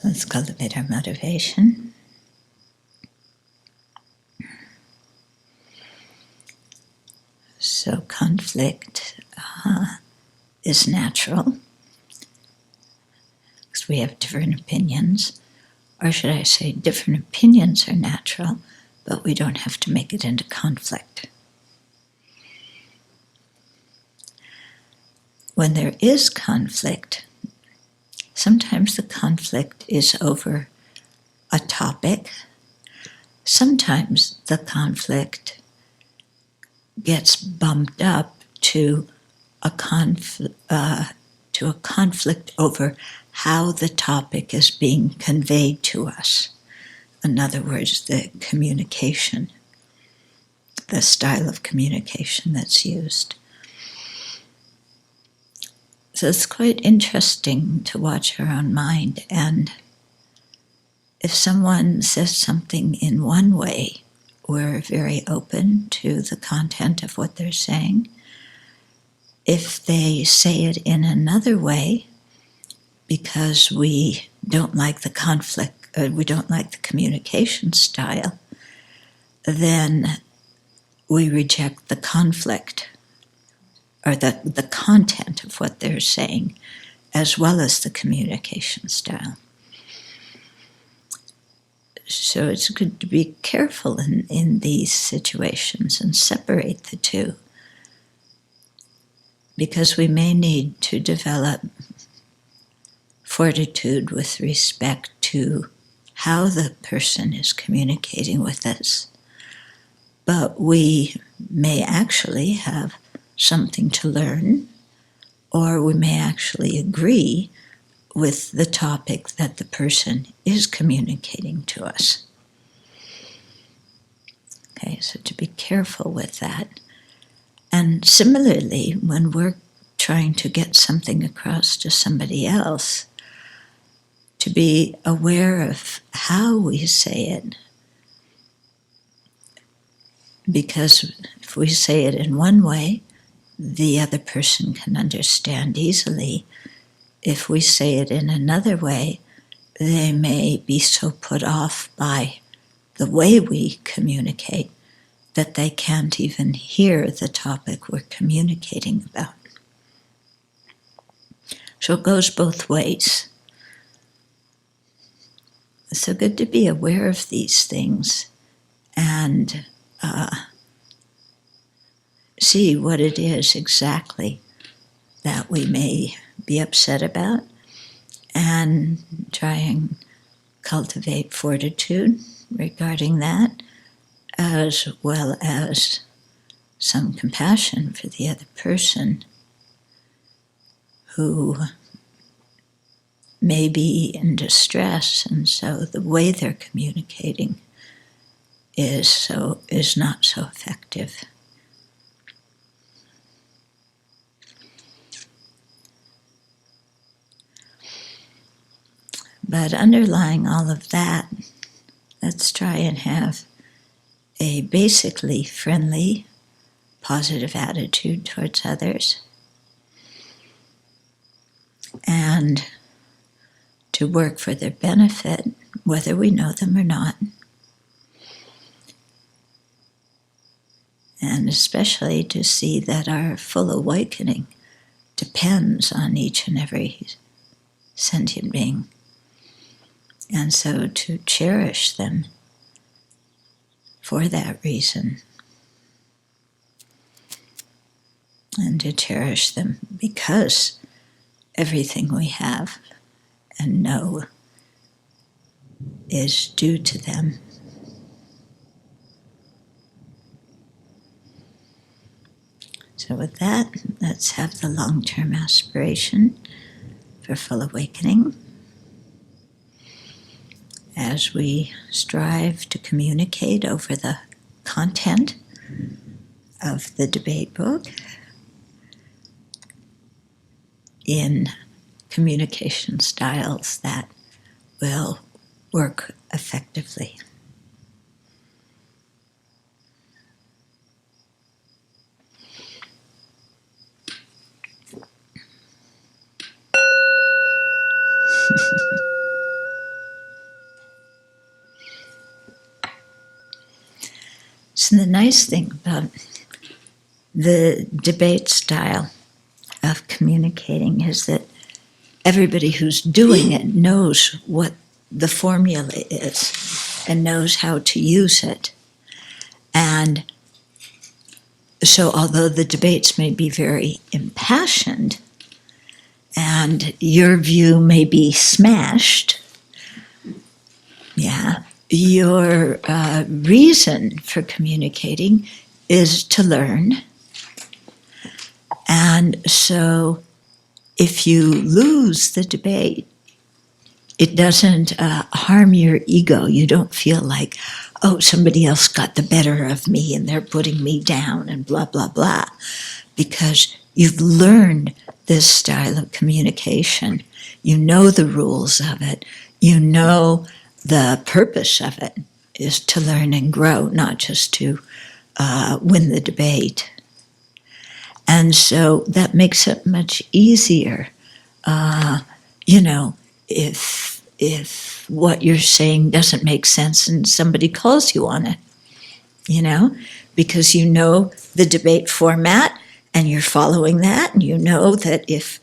Let's cultivate our motivation. So conflict is natural because we have different opinions, or should I say different opinions are natural, but we don't have to make it into conflict. When there is conflict, sometimes the conflict is over a topic. Sometimes the conflict gets bumped up to a conflict over how the topic is being conveyed to us. In other words, the communication, the style of communication that's used. So it's quite interesting to watch our own mind, and if someone says something in one way, we're very open to the content of what they're saying. If they say it in another way, because we don't like the conflict, we don't like the communication style, then we reject the conflict, or the content of what they're saying, as well as the communication style. So it's good to be careful in these situations and separate the two, because we may need to develop fortitude with respect to how the person is communicating with us, but we may actually have something to learn, or we may actually agree with the topic that the person is communicating to us. Okay, so to be careful with that. And similarly, when we're trying to get something across to somebody else, to be aware of how we say it. Because if we say it in one way, the other person can understand easily. If we say it in another way, they may be so put off by the way we communicate that they can't even hear the topic we're communicating about. So it goes both ways. It's so good to be aware of these things and see what it is exactly that we may be upset about, and try and cultivate fortitude regarding that, as well as some compassion for the other person who may be in distress, and so the way they're communicating is not so effective. But underlying all of that, let's try and have a basically friendly, positive attitude towards others, and to work for their benefit, whether we know them or not. And especially to see that our full awakening depends on each and every sentient being. And so to cherish them for that reason. And to cherish them because everything we have and know is due to them. So with that, let's have the long-term aspiration for full awakening as we strive to communicate over the content of the debate book in communication styles that will work effectively. So the nice thing about the debate style of communicating is that everybody who's doing it knows what the formula is and knows how to use it. And so although the debates may be very impassioned and your view may be smashed, your reason for communicating is to learn. And so if you lose the debate, it doesn't harm your ego. You don't feel like, oh, somebody else got the better of me and they're putting me down and blah, blah, blah. Because you've learned this style of communication. You know the rules of it. You know the purpose of it is to learn and grow, not just to win the debate. And so that makes it much easier, if what you're saying doesn't make sense and somebody calls you on it, because you know the debate format and you're following that, and you know that if,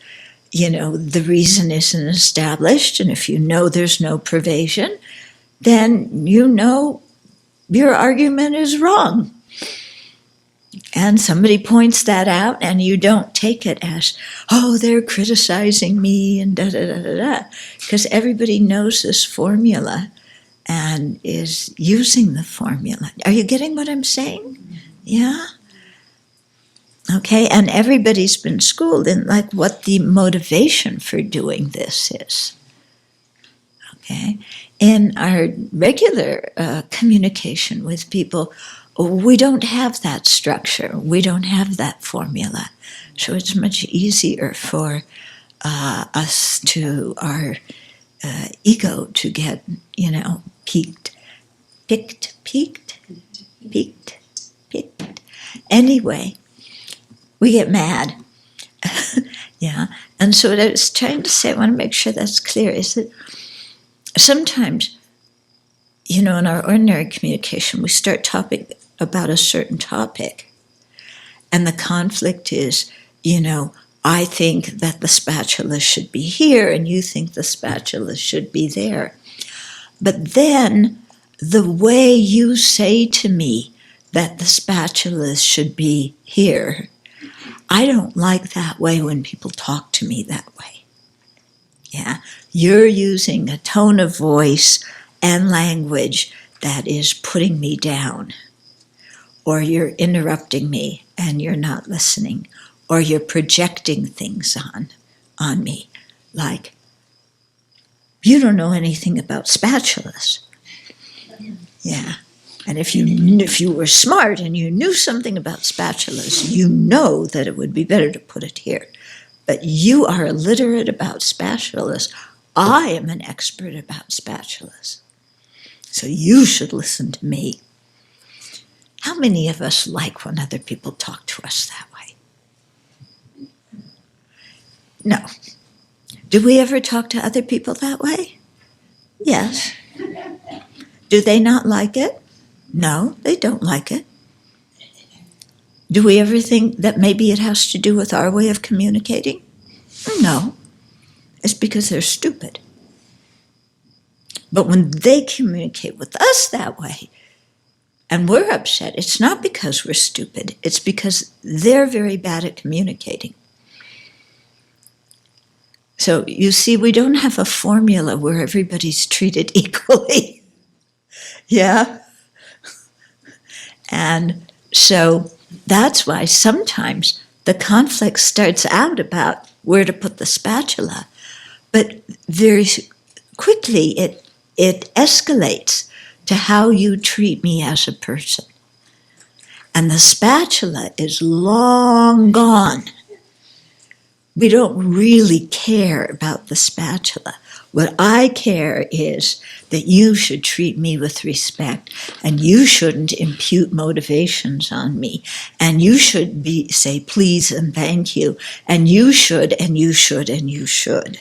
the reason isn't established and if you know there's no pervasion, then you know your argument is wrong. And somebody points that out and you don't take it as, oh, they're criticizing me and da-da-da-da-da. Because everybody knows this formula and is using the formula. Are you getting what I'm saying? Yeah? Okay, and everybody's been schooled in like what the motivation for doing this is. Okay? In our regular communication with people, we don't have that structure. We don't have that formula. So it's much easier for us to, our ego to get, piqued. Anyway, we get mad. Yeah. And so what I was trying to say, I want to make sure that's clear, is that sometimes, in our ordinary communication, we start talking about a certain topic. And the conflict is, I think that the spatula should be here and you think the spatula should be there. But then the way you say to me that the spatula should be here, I don't like that way when people talk to me that way. Yeah, you're using a tone of voice and language that is putting me down. Or you're interrupting me and you're not listening. Or you're projecting things on me. Like, you don't know anything about spatulas. Yeah. And if you were smart and you knew something about spatulas, you know that it would be better to put it here. But you are illiterate about spatulas. I am an expert about spatulas. So you should listen to me. How many of us like when other people talk to us that way? No. Do we ever talk to other people that way? Yes. Do they not like it? No, they don't like it. Do we ever think that maybe it has to do with our way of communicating? No. It's because they're stupid. But when they communicate with us that way, and we're upset, it's not because we're stupid. It's because they're very bad at communicating. So you see, we don't have a formula where everybody's treated equally. Yeah? And so that's why sometimes the conflict starts out about where to put the spatula, but very quickly it escalates to how you treat me as a person. And the spatula is long gone. We don't really care about the spatula. What I care is that you should treat me with respect, and you shouldn't impute motivations on me, and you should say please and thank you, and you should, and you should, and you should.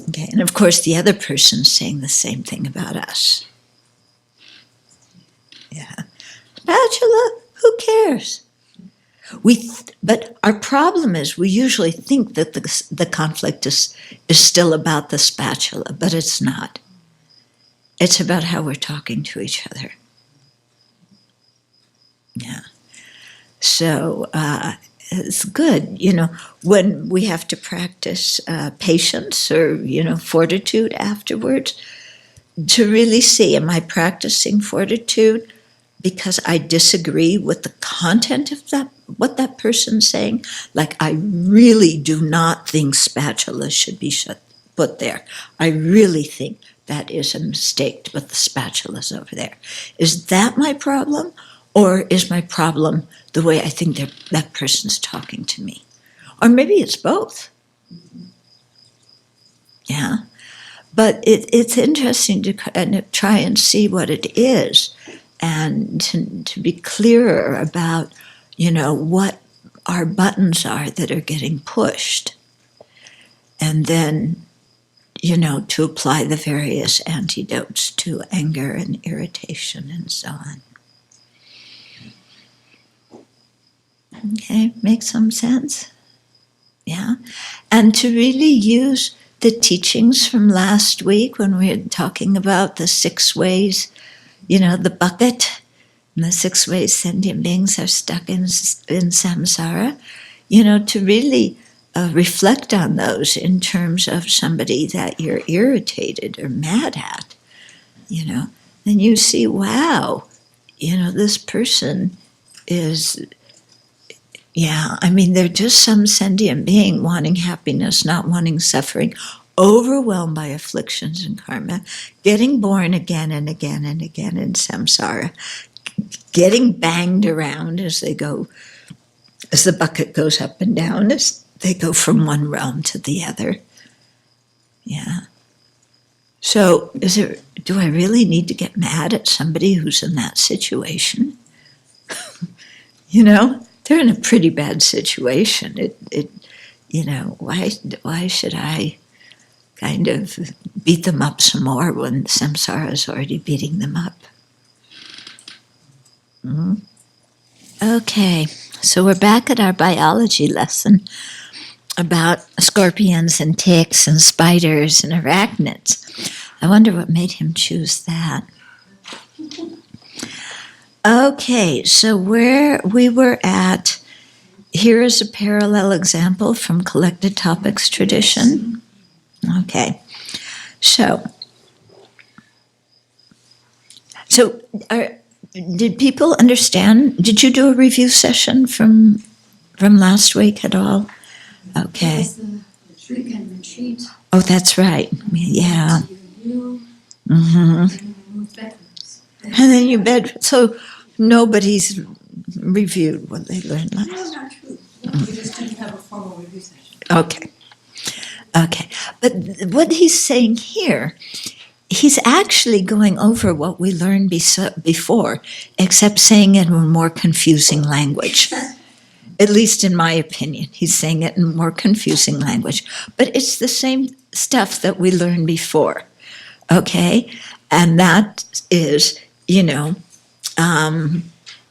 Okay, and of course the other person's saying the same thing about us. Yeah. spatula, who cares? But our problem is we usually think that the conflict is still about the spatula, but it's not. It's about how we're talking to each other. Yeah. So it's good, when we have to practice patience or, fortitude afterwards, to really see, am I practicing fortitude because I disagree with the content of what that person's saying? Like, I really do not think spatula should be put there. I really think that is a mistake to put the spatulas over there. Is that my problem? Or is my problem the way I think that person's talking to me? Or maybe it's both. Yeah. But it's interesting to kind of try and see what it is, and to be clearer about, what our buttons are that are getting pushed. And then, to apply the various antidotes to anger and irritation and so on. Okay, make some sense? Yeah. And to really use the teachings from last week when we were talking about the 6 ways, the bucket, and the 6 ways sentient beings are stuck in samsara, to really reflect on those in terms of somebody that you're irritated or mad at, then you see, wow, this person is... Yeah, they're just some sentient being wanting happiness, not wanting suffering, overwhelmed by afflictions and karma, getting born again and again and again in samsara, getting banged around as the bucket goes up and down, as they go from one realm to the other. Yeah. So do I really need to get mad at somebody who's in that situation? They're in a pretty bad situation. Why should I kind of beat them up some more when samsara is already beating them up? Mm-hmm. Okay, so we're back at our biology lesson about scorpions and ticks and spiders and arachnids. I wonder what made him choose that. Okay, so where we were at, here is a parallel example from Collected Topics tradition. Okay, so did people understand? Did you do a review session from last week at all? Okay. Retreat. Oh, that's right. Yeah. Mm-hmm. And then you so nobody's reviewed what they learned last. No, not true. No, we just didn't have a formal review session. Okay. But what he's saying here, he's actually going over what we learned before, except saying it in more confusing language. At least in my opinion, he's saying it in more confusing language. But it's the same stuff that we learned before. Okay? And that is,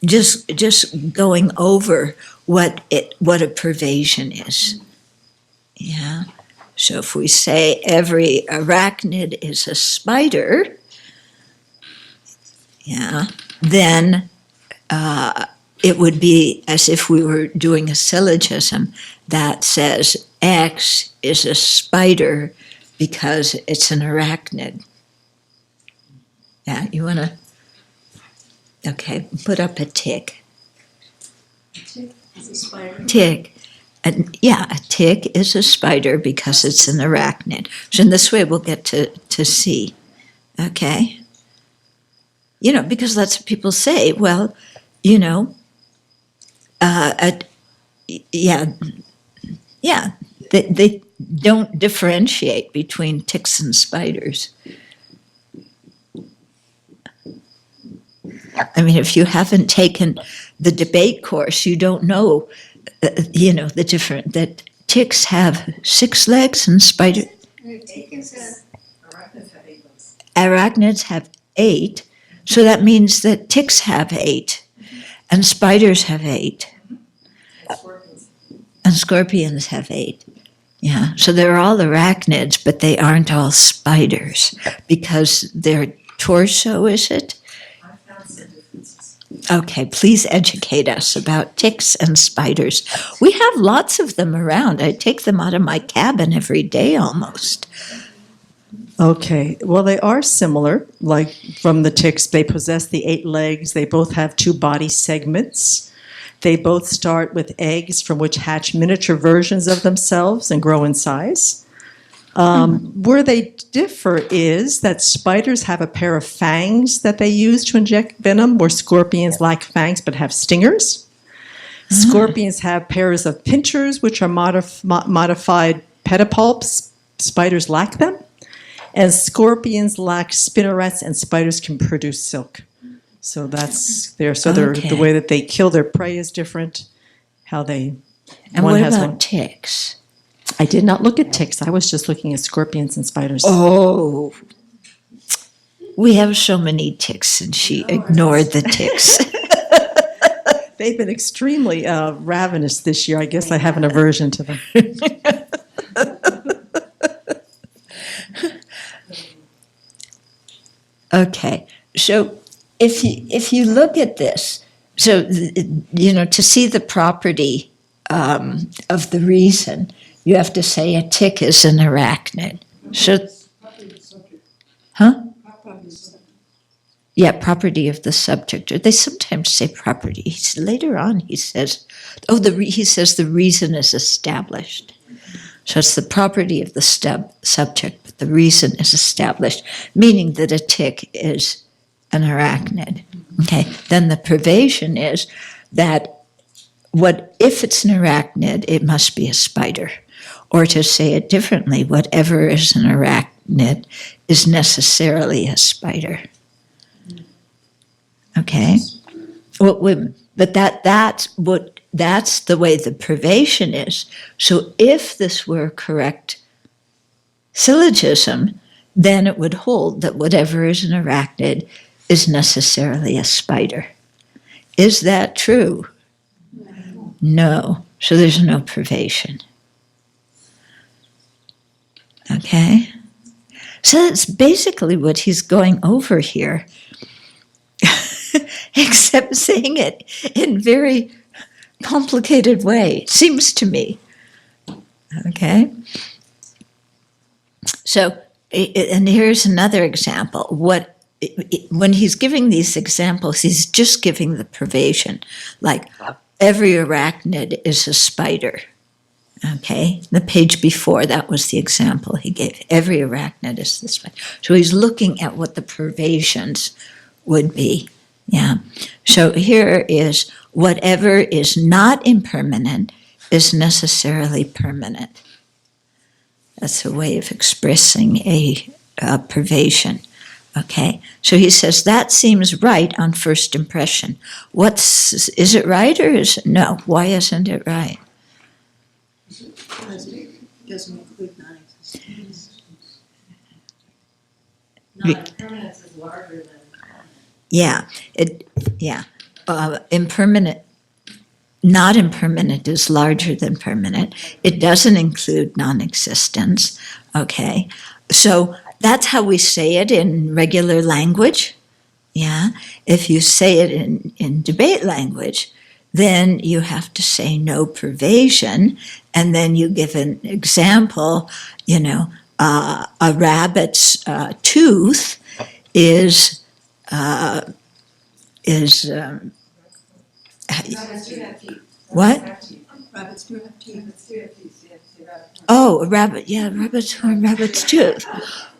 just going over what a pervasion is. Yeah. So if we say every arachnid is a spider, yeah, then it would be as if we were doing a syllogism that says X is a spider because it's an arachnid. Yeah, you want to? Okay, put up a tick. A tick is a spider. Tick. A tick is a spider because it's an arachnid. So in this way we'll get to see. Okay? Because lots of people say, well, they don't differentiate between ticks and spiders. If you haven't taken the debate course, you don't know, the different, that ticks have 6 legs and spiders. Arachnids have 8, so that means that ticks have 8. And spiders have 8. Scorpions. And scorpions have 8. Yeah, so they're all arachnids, but they aren't all spiders because their torso, is it? I found some differences. Okay, please educate us about ticks and spiders. We have lots of them around. I take them out of my cabin every day almost. Okay, well, they are similar. Like from the ticks, they possess the 8 legs. They both have 2 body segments. They both start with eggs from which hatch miniature versions of themselves and grow in size. Where they differ is that spiders have a pair of fangs that they use to inject venom, where scorpions lack fangs but have stingers. Scorpions have pairs of pinchers, which are modified pedipalps. Spiders lack them. And scorpions lack spinnerets, and spiders can produce silk. So that's there. So Okay. the way that they kill their prey is different. How they And one what has about one. ticks? I did not look at ticks. I was just looking at scorpions and spiders. Oh, we have so many ticks, and she ignored the ticks. They've been extremely ravenous this year. I guess I have an aversion to them. Okay, so if you look at this, so to see the property of the reason, you have to say a tick is an arachnid. So, huh? Yeah, property of the subject. Or they sometimes say property. Later on, he says, he says the reason is established. So it's the property of the subject, but the reason is established, meaning that a tick is an arachnid. Okay, then the pervasion is that if it's an arachnid, it must be a spider. Or to say it differently, whatever is an arachnid is necessarily a spider. Okay, but that's the way the pervasion is. So if this were a correct syllogism, then it would hold that whatever is an arachnid is necessarily a spider. Is that true? No. So there's no pervasion. Okay? So that's basically what he's going over here, except saying it in very complicated way, it seems to me. Okay? So, and here's another example. When he's giving these examples, he's just giving the pervasion. Like, every arachnid is a spider. Okay? The page before, that was the example he gave. Every arachnid is the spider. So he's looking at what the pervasions would be. Yeah. So here is whatever is not impermanent is necessarily permanent. That's a way of expressing a pervasion. Okay. So he says that seems right on first impression. Is it right or is it no? Why isn't it right? Because it doesn't include non-existence. Re- Non-permanence is larger than impermanent, not impermanent is larger than permanent. It doesn't include non-existence. Okay, so that's how we say it in regular language. Yeah, if you say it in debate language, then you have to say no pervasion, and then you give an example. A rabbit's tooth is. What? rabbits do have teeth. Oh, a rabbit. Yeah, rabbit's horn, rabbit's tooth.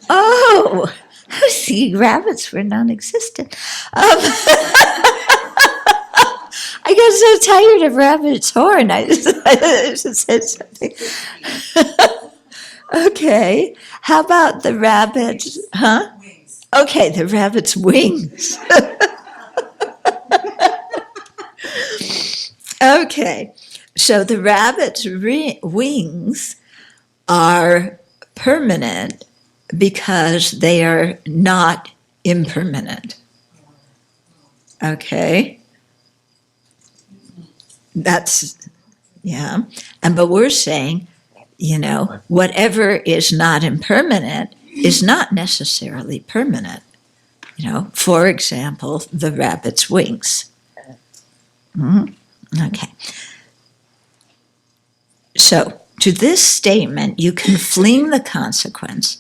Oh, I was thinking rabbits were non-existent. I got so tired of rabbit's horn. I just said something. Okay. How about the rabbit's, huh? Wings. Okay, the rabbit's wings. Okay, so the rabbit's wings are permanent because they are not impermanent. Okay, That's, yeah. But we're saying, whatever is not impermanent is not necessarily permanent. For example, the rabbit's wings. Okay. So, to this statement, you can fling the consequence.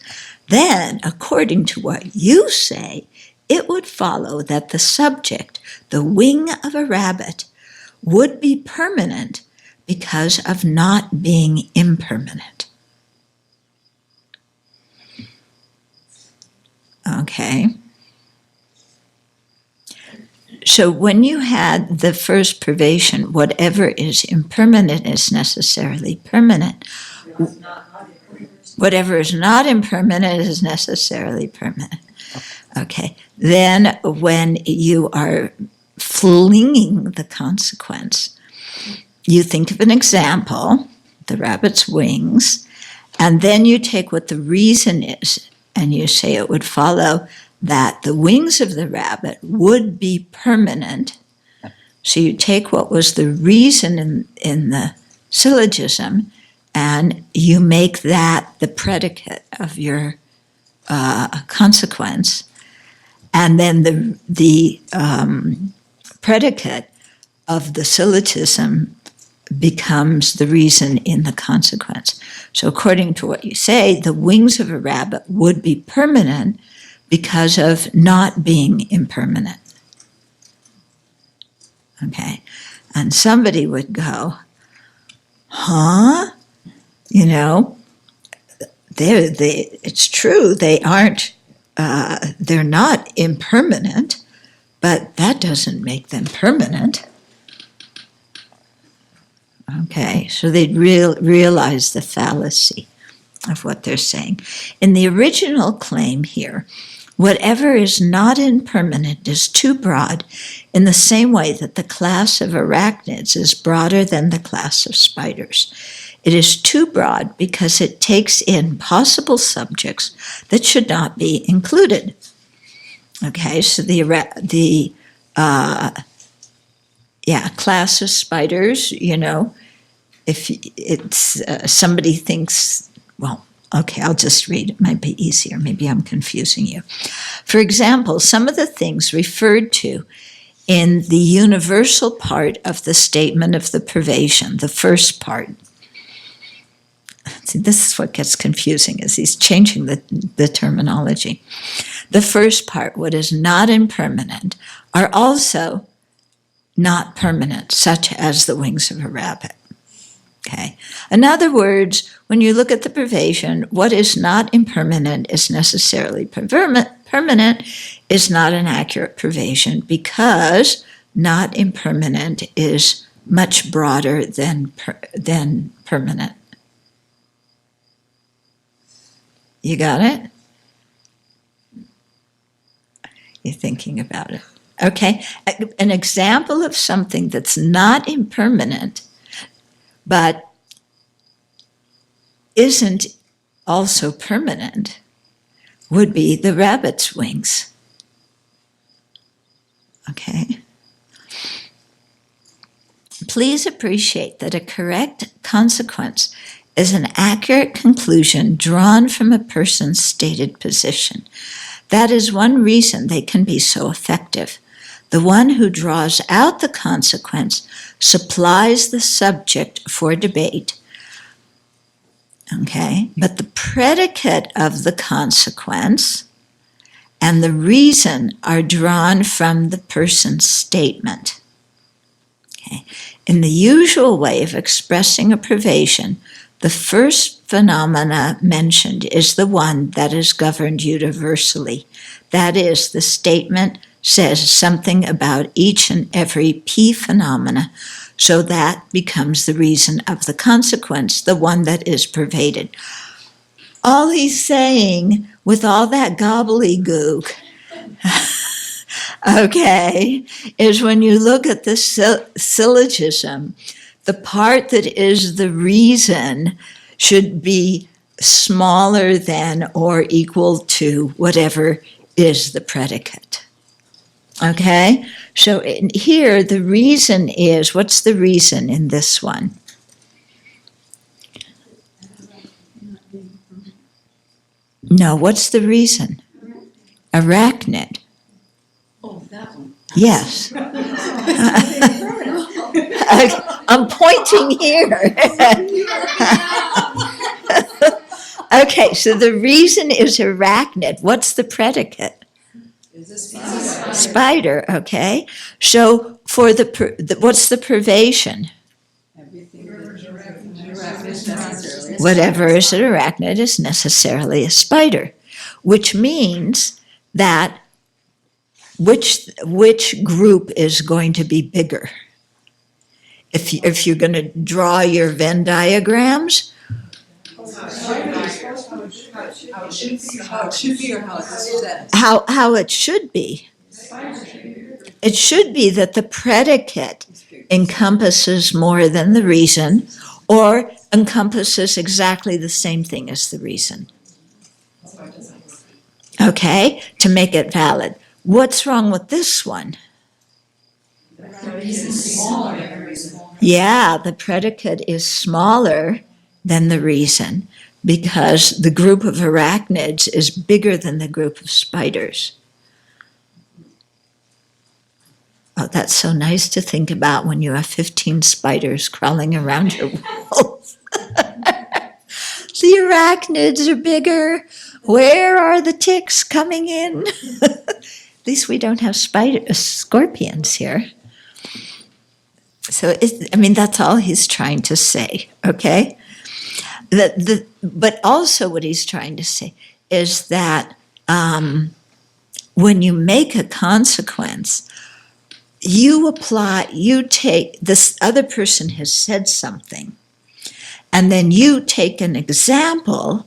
Then, according to what you say, it would follow that the subject, the wing of a rabbit, would be permanent because of not being impermanent. Okay. So when you had the first privation, whatever is impermanent is necessarily permanent. Whatever is not impermanent is necessarily permanent. Okay. Then when you are flinging the consequence, you think of an example, the rabbit's wings, and then you take what the reason is, and you say it would follow that the wings of the rabbit would be permanent. So you take what was the reason in the syllogism, and you make that the predicate of your consequence, and then the predicate of the syllogism becomes the reason in the consequence. So according to what you say, the wings of a rabbit would be permanent because of not being impermanent. Okay. And somebody would go, huh? It's true, they aren't, they're not impermanent, but that doesn't make them permanent. Okay, so they'd realize the fallacy of what they're saying. In the original claim here, whatever is not impermanent is too broad, in the same way that the class of arachnids is broader than the class of spiders. It is too broad because it takes in possible subjects that should not be included. Okay, so the class of spiders, if it's somebody thinks, well, okay, I'll just read. It might be easier. Maybe I'm confusing you. For example, some of the things referred to in the universal part of the statement of the privation, the first part. See, this is what gets confusing, is he's changing the terminology. The first part, what is not impermanent, are also not permanent, such as the wings of a rabbit. Okay. In other words, when you look at the privation, what is not impermanent is necessarily permanent is not an accurate privation, because not impermanent is much broader than permanent. You got it? You're thinking about it. Okay. An example of something that's not impermanent but isn't also permanent would be the rabbit's wings. Okay. Please appreciate that a correct consequence is an accurate conclusion drawn from a person's stated position. That is one reason they can be so effective. The one who draws out the consequence supplies the subject for debate. Okay, but the predicate of the consequence and the reason are drawn from the person's statement. Okay. In the usual way of expressing a privation, the first phenomena mentioned is the one that is governed universally. That is, the statement says something about each and every P phenomena, so that becomes the reason of the consequence, the one that is pervaded. All he's saying with all that gobbledygook, okay, is when you look at the syllogism, the part that is the reason should be smaller than or equal to whatever is the predicate. Okay, so in here the reason is, what's the reason in this one? No, what's the reason? Arachnid. Oh, that one. Yes. I'm pointing here. Okay, so the reason is arachnid. What's the predicate? Spider, okay. So for what's the privation? Whatever is an arachnid is necessarily a spider, which means that which group is going to be bigger? If you're going to draw your Venn diagrams, how it should be. It should be that the predicate encompasses more than the reason, or encompasses exactly the same thing as the reason. Okay, to make it valid. What's wrong with this one? Yeah, the predicate is smaller than the reason because the group of arachnids is bigger than the group of spiders. Oh, that's so nice to think about when you have 15 spiders crawling around your walls. The arachnids are bigger. Where are the ticks coming in? At least we don't have scorpions here. So, that's all he's trying to say, okay? But also what he's trying to say is that when you make a consequence, you take, this other person has said something, and then you take an example,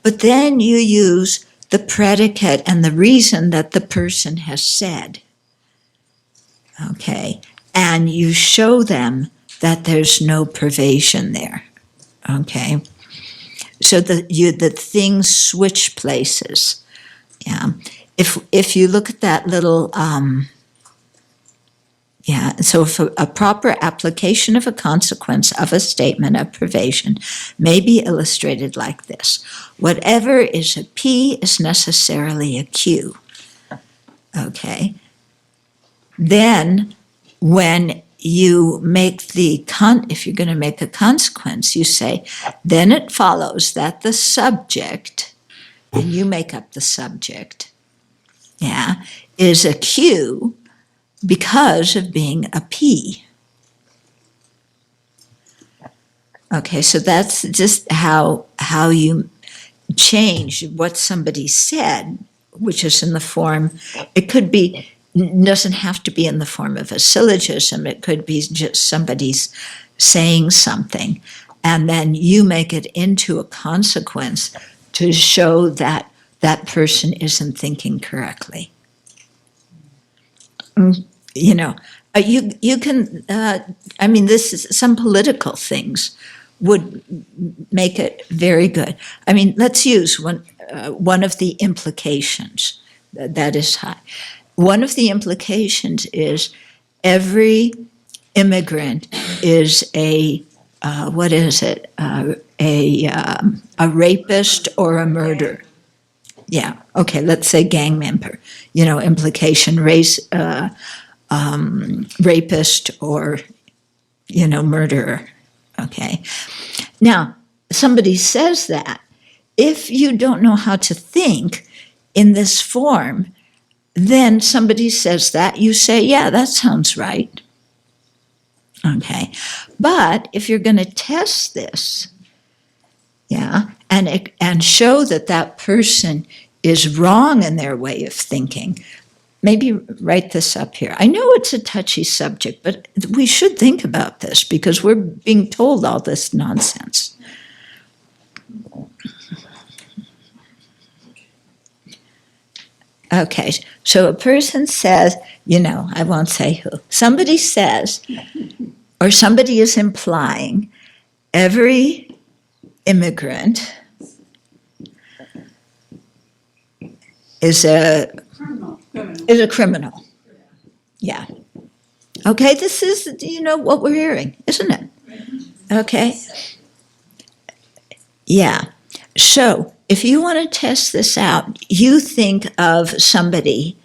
but then you use the predicate and the reason that the person has said, okay? And you show them that there's no privation there, okay? So the things switch places, yeah. If you look at that little, so if a proper application of a consequence of a statement of privation may be illustrated like this. Whatever is a P is necessarily a Q, okay? Then, when you make if you're going to make a consequence, you say, then it follows that the subject, and you make up the subject, is a Q because of being a P. Okay, so that's just how you change what somebody said, which is in the form, it could be, doesn't have to be in the form of a syllogism. It could be just somebody's saying something, and then you make it into a consequence to show that that person isn't thinking correctly. You can, this is, some political things would make it very good. Let's use one of the implications that is high. One of the implications is every immigrant is a rapist or a murderer. Yeah, okay, let's say gang member. Implication, race, rapist or, murderer. Okay. Now, somebody says that. If you don't know how to think in this form, then somebody says that, you say, yeah, that sounds right. Okay. But if you're going to test this, and show that that person is wrong in their way of thinking, maybe write this up here. I know it's a touchy subject, but we should think about this because we're being told all this nonsense. Okay, so a person says, I won't say who, somebody says, or somebody is implying, every immigrant is a criminal. Yeah. Okay, this is, what we're hearing, isn't it? Okay. Yeah. So if you want to test this out, you think of somebody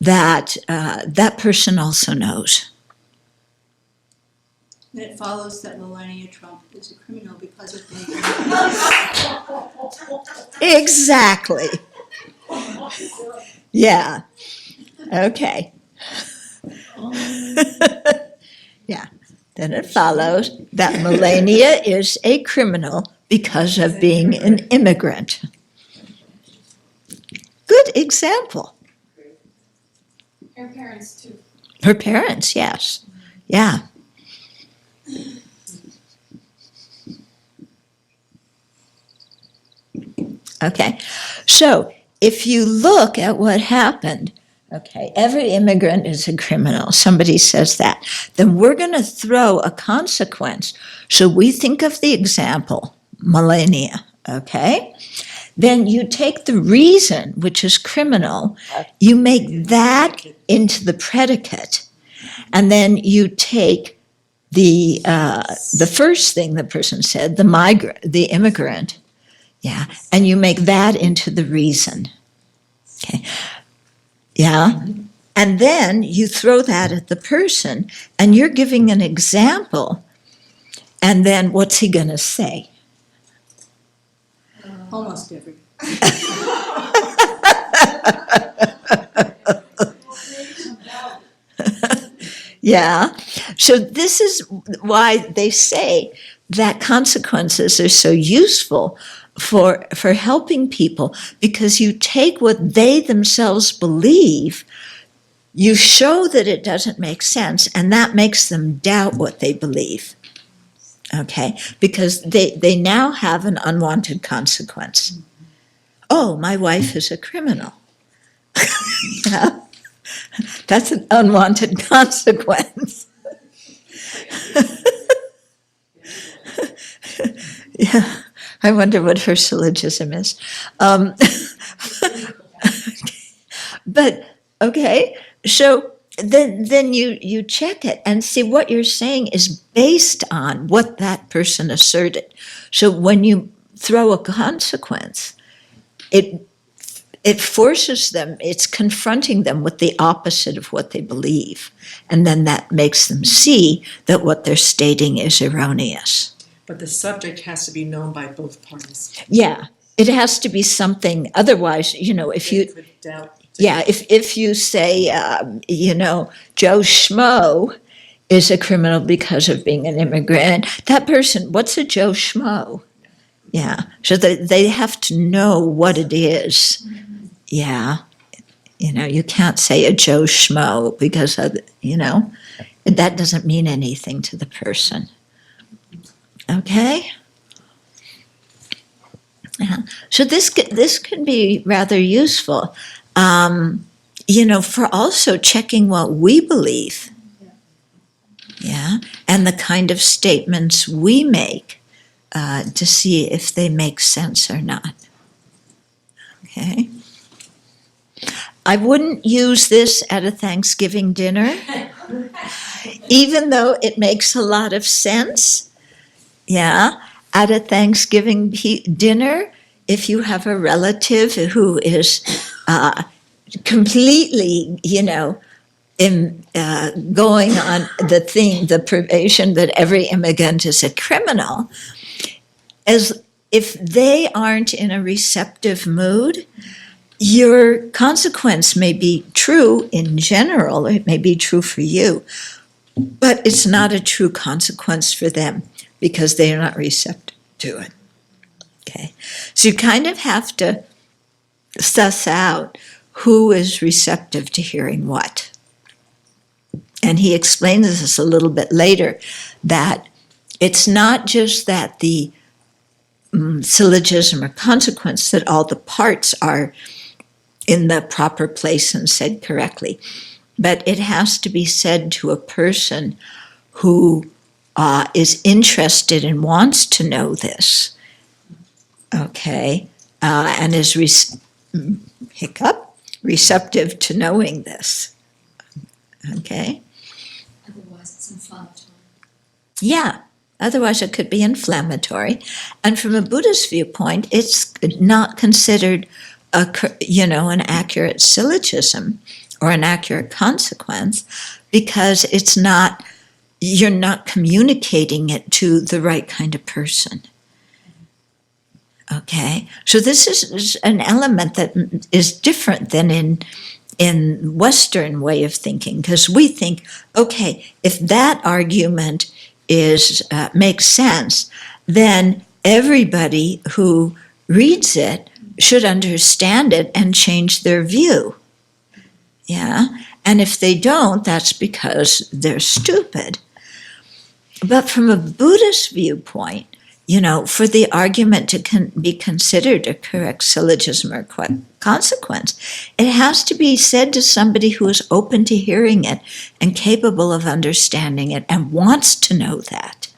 that that person also knows. And it follows that Melania Trump is a criminal because of being. Exactly. Yeah. Okay. Yeah. Then it follows that Melania is a criminal because of being an immigrant. Good example. Her parents too. Her parents, yes. Yeah. Okay. So if you look at what happened, okay, every immigrant is a criminal. Somebody says that. Then we're going to throw a consequence. So we think of the example, Melania, okay? Then you take the reason, which is criminal, you make that into the predicate, and then you take the first thing the person said, the immigrant, yeah, and you make that into the reason. Okay. Yeah. And then you throw that at the person, and you're giving an example, and then what's he going to say? Almost every. Yeah. So this is why they say that consequences are so useful for helping people, because you take what they themselves believe, you show that it doesn't make sense, and that makes them doubt what they believe. Okay? Because they now have an unwanted consequence. Oh, my wife is a criminal. Yeah. That's an unwanted consequence. Yeah, I wonder what her syllogism is. But, okay, so then you check it and see what you're saying is based on what that person asserted. So when you throw a consequence, it forces them, it's confronting them with the opposite of what they believe. And then that makes them see that what they're stating is erroneous. But the subject has to be known by both parties. Yeah, it has to be something, otherwise, if you, yeah, if you say, Joe Schmo is a criminal because of being an immigrant, that person, what's a Joe Schmo? Yeah, so they have to know what it is. Yeah, you can't say a Joe Schmo because of, that doesn't mean anything to the person. Okay? Yeah. So this can be rather useful, for also checking what we believe. Yeah, and the kind of statements we make to see if they make sense or not. Okay? I wouldn't use this at a Thanksgiving dinner, even though it makes a lot of sense. Yeah, at a Thanksgiving dinner, if you have a relative who is completely, going on the theme, the pervasion that every immigrant is a criminal, as if they aren't in a receptive mood, your consequence may be true in general, it may be true for you, but it's not a true consequence for them because they are not receptive to it. Okay, so you kind of have to suss out who is receptive to hearing what. And he explains this a little bit later, that it's not just that the syllogism or consequence, that all the parts are in the proper place and said correctly, but it has to be said to a person who is interested and wants to know this, okay, and is receptive to knowing this, Okay? Otherwise, it's inflammatory. Yeah, otherwise it could be inflammatory. And from a Buddhist viewpoint, it's not considered an accurate syllogism or an accurate consequence because you're not communicating it to the right kind of person. Okay, so this is an element that is different than in Western way of thinking, because we think, okay, if that argument makes sense, then everybody who reads it should understand it and change their view. Yeah, and if they don't, that's because they're stupid. But from a Buddhist viewpoint, for the argument to be considered a correct syllogism or consequence, it has to be said to somebody who is open to hearing it and capable of understanding it and wants to know that.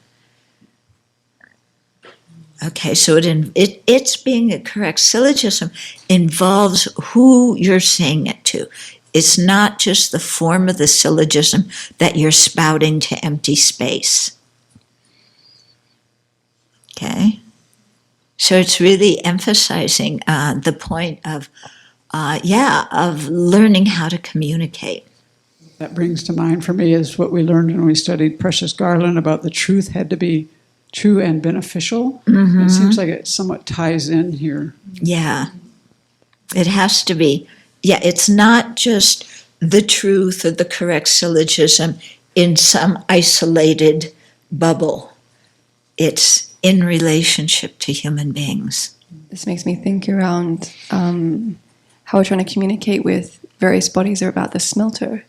Okay, so it's being a correct syllogism involves who you're saying it to. It's not just the form of the syllogism that you're spouting to empty space. Okay, so it's really emphasizing the point of learning how to communicate. That brings to mind for me is what we learned when we studied Precious Garland about the truth had to be true and beneficial. Mm-hmm. It seems like it somewhat ties in here. Yeah, it has to be. Yeah, it's not just the truth or the correct syllogism in some isolated bubble. It's in relationship to human beings. This makes me think around how we're trying to communicate with various bodies are about the smelter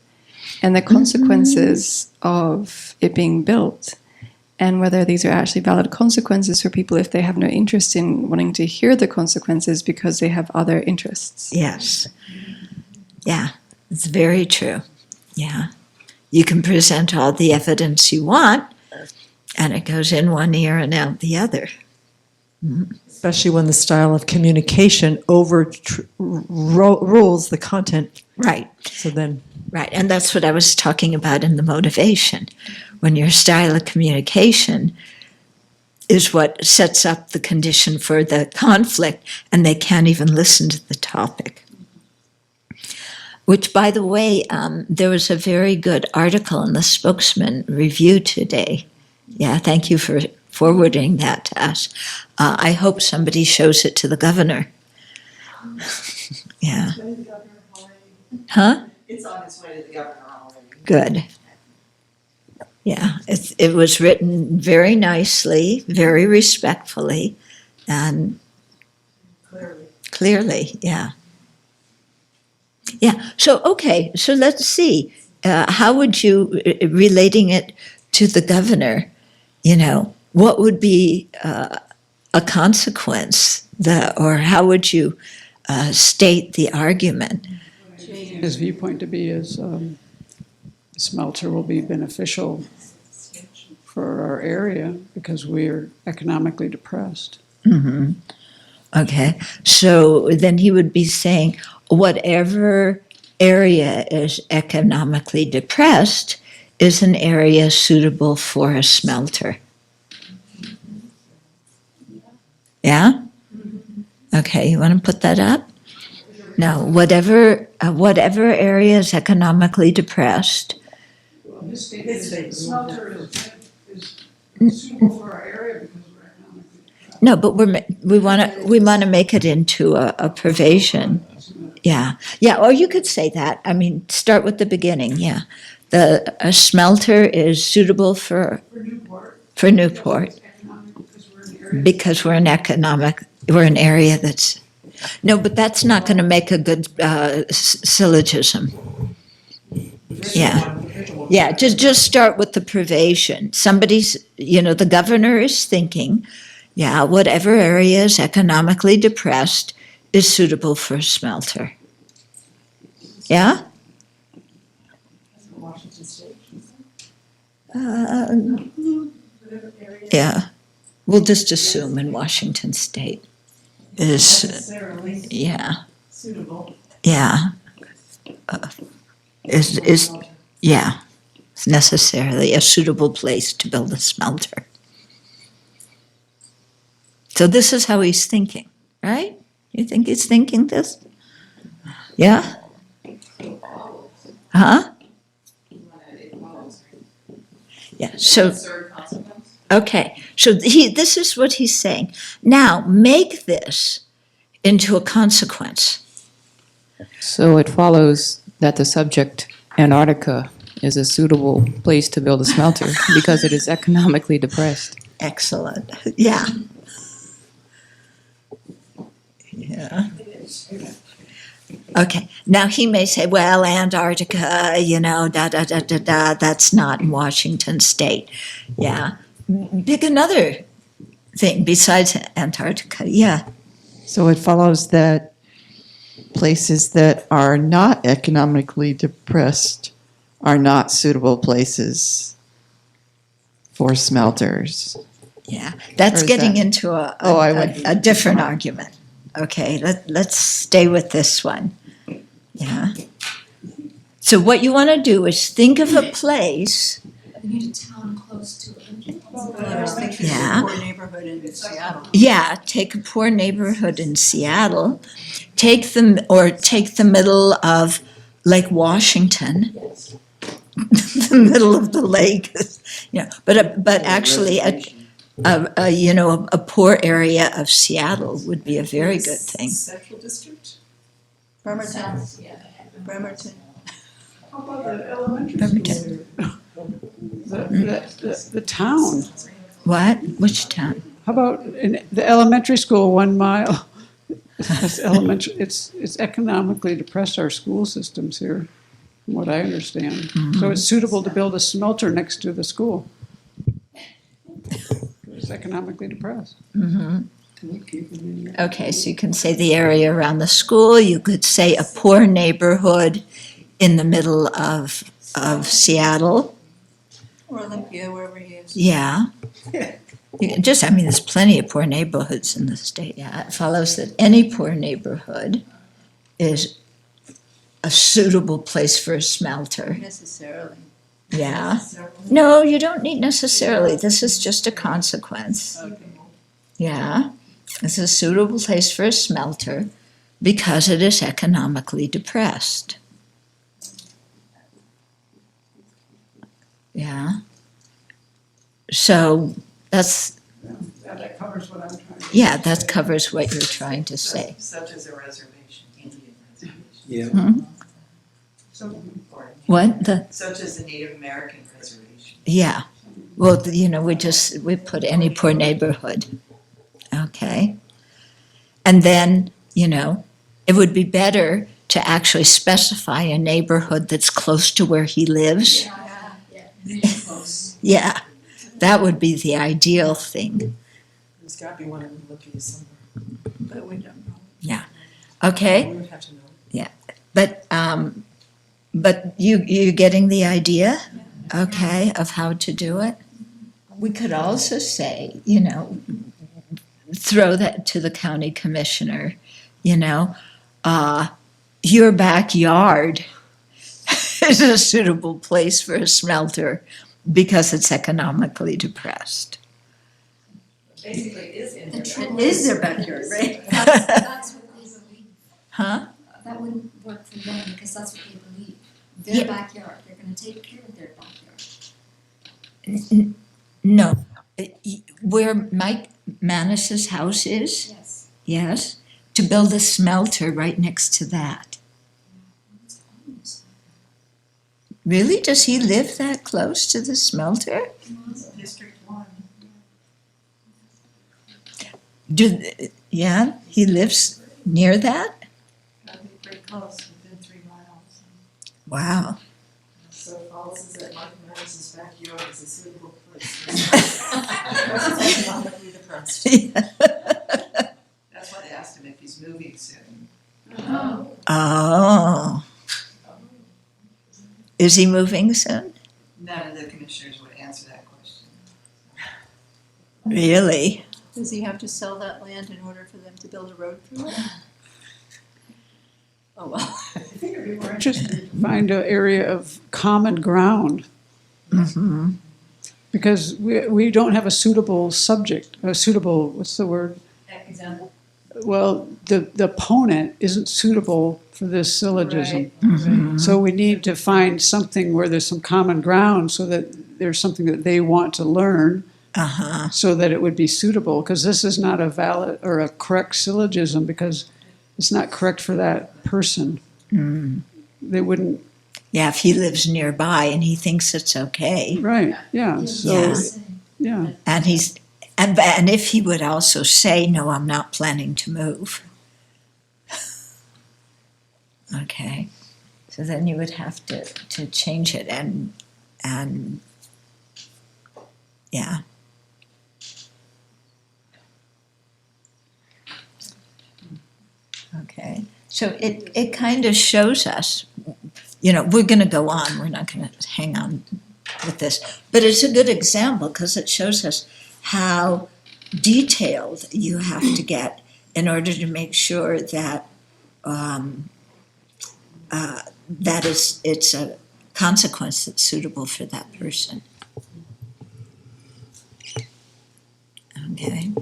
and the consequences of it being built, and whether these are actually valid consequences for people if they have no interest in wanting to hear the consequences because they have other interests. Yes. Yeah, it's very true. Yeah. You can present all the evidence you want, and it goes in one ear and out the other. Mm-hmm. Especially when the style of communication rules the content. Right. So then. Right, and that's what I was talking about in the motivation. When your style of communication is what sets up the condition for the conflict, and they can't even listen to the topic. Which, by the way, there was a very good article in the Spokesman Review today. Yeah, thank you for forwarding that to us. I hope somebody shows it to the governor. Yeah. Huh? It's on its way to the governor already. Good. Yeah, it was written very nicely, very respectfully, and clearly, yeah. Yeah, so, okay, so let's see. How would you, relating it to the governor, what would be a consequence, or how would you state the argument? His viewpoint to be is smelter will be beneficial for our area because we're economically depressed. Mm-hmm. Okay, so then he would be saying whatever area is economically depressed is an area suitable for a smelter. Yeah? Okay, you want to put that up? Now, whatever area is economically depressed. Smelter is suitable for our area because we're economically depressed. No, but we want to make it into a provision. Yeah, or you could say that. I mean, start with the beginning. Yeah, a smelter is suitable for Newport because we're an area that's. No, but that's not going to make a good syllogism. Yeah. Just start with the privation. Somebody's, the governor is thinking, whatever area is economically depressed is suitable for a smelter. Yeah? Yeah. We'll just assume in Washington State is, suitable. Yeah. Is Yeah, it's necessarily a suitable place to build a smelter. So this is how he's thinking, right? You think he's thinking this? Yeah? Huh? Yeah, so, okay, so this is what he's saying. Now, make this into a consequence. So it follows that the subject, Antarctica, is a suitable place to build a smelter because it is economically depressed. Excellent, yeah. Yeah. Okay, now he may say, well, Antarctica, that's not in Washington State. Yeah. Pick another thing besides Antarctica, yeah. So it follows that places that are not economically depressed are not suitable places for smelters. Yeah, that's Or is getting that- into I went- a different argument. Okay, let's stay with this one. Yeah. So what you want to do is think of a place. We need a town close to it. I was thinking of Yeah. a poor neighborhood in Seattle. Yeah, take a poor neighborhood in Seattle. Take the middle of Lake Washington. The middle of the lake. But actually a poor area of Seattle would be a very good thing. Central District? Bremerton. Bremerton. How about the elementary Bremerton. school? The town. What? Which town? How about in the elementary school, 1 mile? That's elementary. It's economically depressed, our school systems here, from what I understand. So it's suitable to build a smelter next to the school. It's economically depressed. Okay, so you can say the area around the school. You could say a poor neighborhood in the middle of Seattle. Or Olympia, wherever he is. Yeah. There's plenty of poor neighborhoods in the state. Yeah, it follows that any poor neighborhood is a suitable place for a smelter. Necessarily. Yeah. No, you don't need necessarily. This is just a consequence. Okay. Yeah. It's a suitable place for a smelter because it is economically depressed. Yeah. So that's, Yeah, that covers what I'm trying to. yeah, that covers what you're trying to say. Such as a reservation, Indian reservation. Yeah. Hmm? Or What? such as the Native American reservation. Yeah. Well, we put any poor neighborhood. Okay. And then, it would be better to actually specify a neighborhood that's close to where he lives. Yeah. That would be the ideal thing. There's got to be one in Olympia somewhere. But we don't know. Okay? We would have to know. But you getting the idea, okay, of how to do it? We could also say, throw that to the county commissioner, your backyard is a suitable place for a smelter because it's economically depressed. Basically, it is in The there. trouble It is their backyard, right? That's what they believe. Huh? That wouldn't work for them because that's what they believe. Yeah. Their backyard, they're gonna take care of their backyard. No. Where Mike Manis's house is, Yes. yes, to build a smelter right next to that. Really? Does he live that close to the smelter? District 1. Yeah, he lives near that? That'd be pretty close, within 3 miles. Wow. So it follows that Mike Madison's backyard is a suitable place. Economically depressed. That's why they asked him if he's moving soon. Oh. Is he moving soon? None of the commissioners would answer that question. Really? Does he have to sell that land in order for them to build a road through it? Oh, well. Just find an area of common ground. Mm-hmm. Because we don't have a suitable subject, a suitable, what's the word? Example. Well, the opponent isn't suitable for this syllogism. Mm-hmm. So we need to find something where there's some common ground so that there's something that they want to learn Uh-huh. so that it would be suitable. Because this is not a valid or a correct syllogism because it's not correct for that person. Mm. They wouldn't, Yeah, if he lives nearby and he thinks it's okay. right, yeah, so, yeah. And he's and if he would also say, no, I'm not planning to move. Okay. So then you would have to change it and yeah. Okay. So it kind of shows us, we're going to go on. We're not going to hang on with this. But it's a good example because it shows us how detailed you have to get in order to make sure that it's a consequence that's suitable for that person. Okay.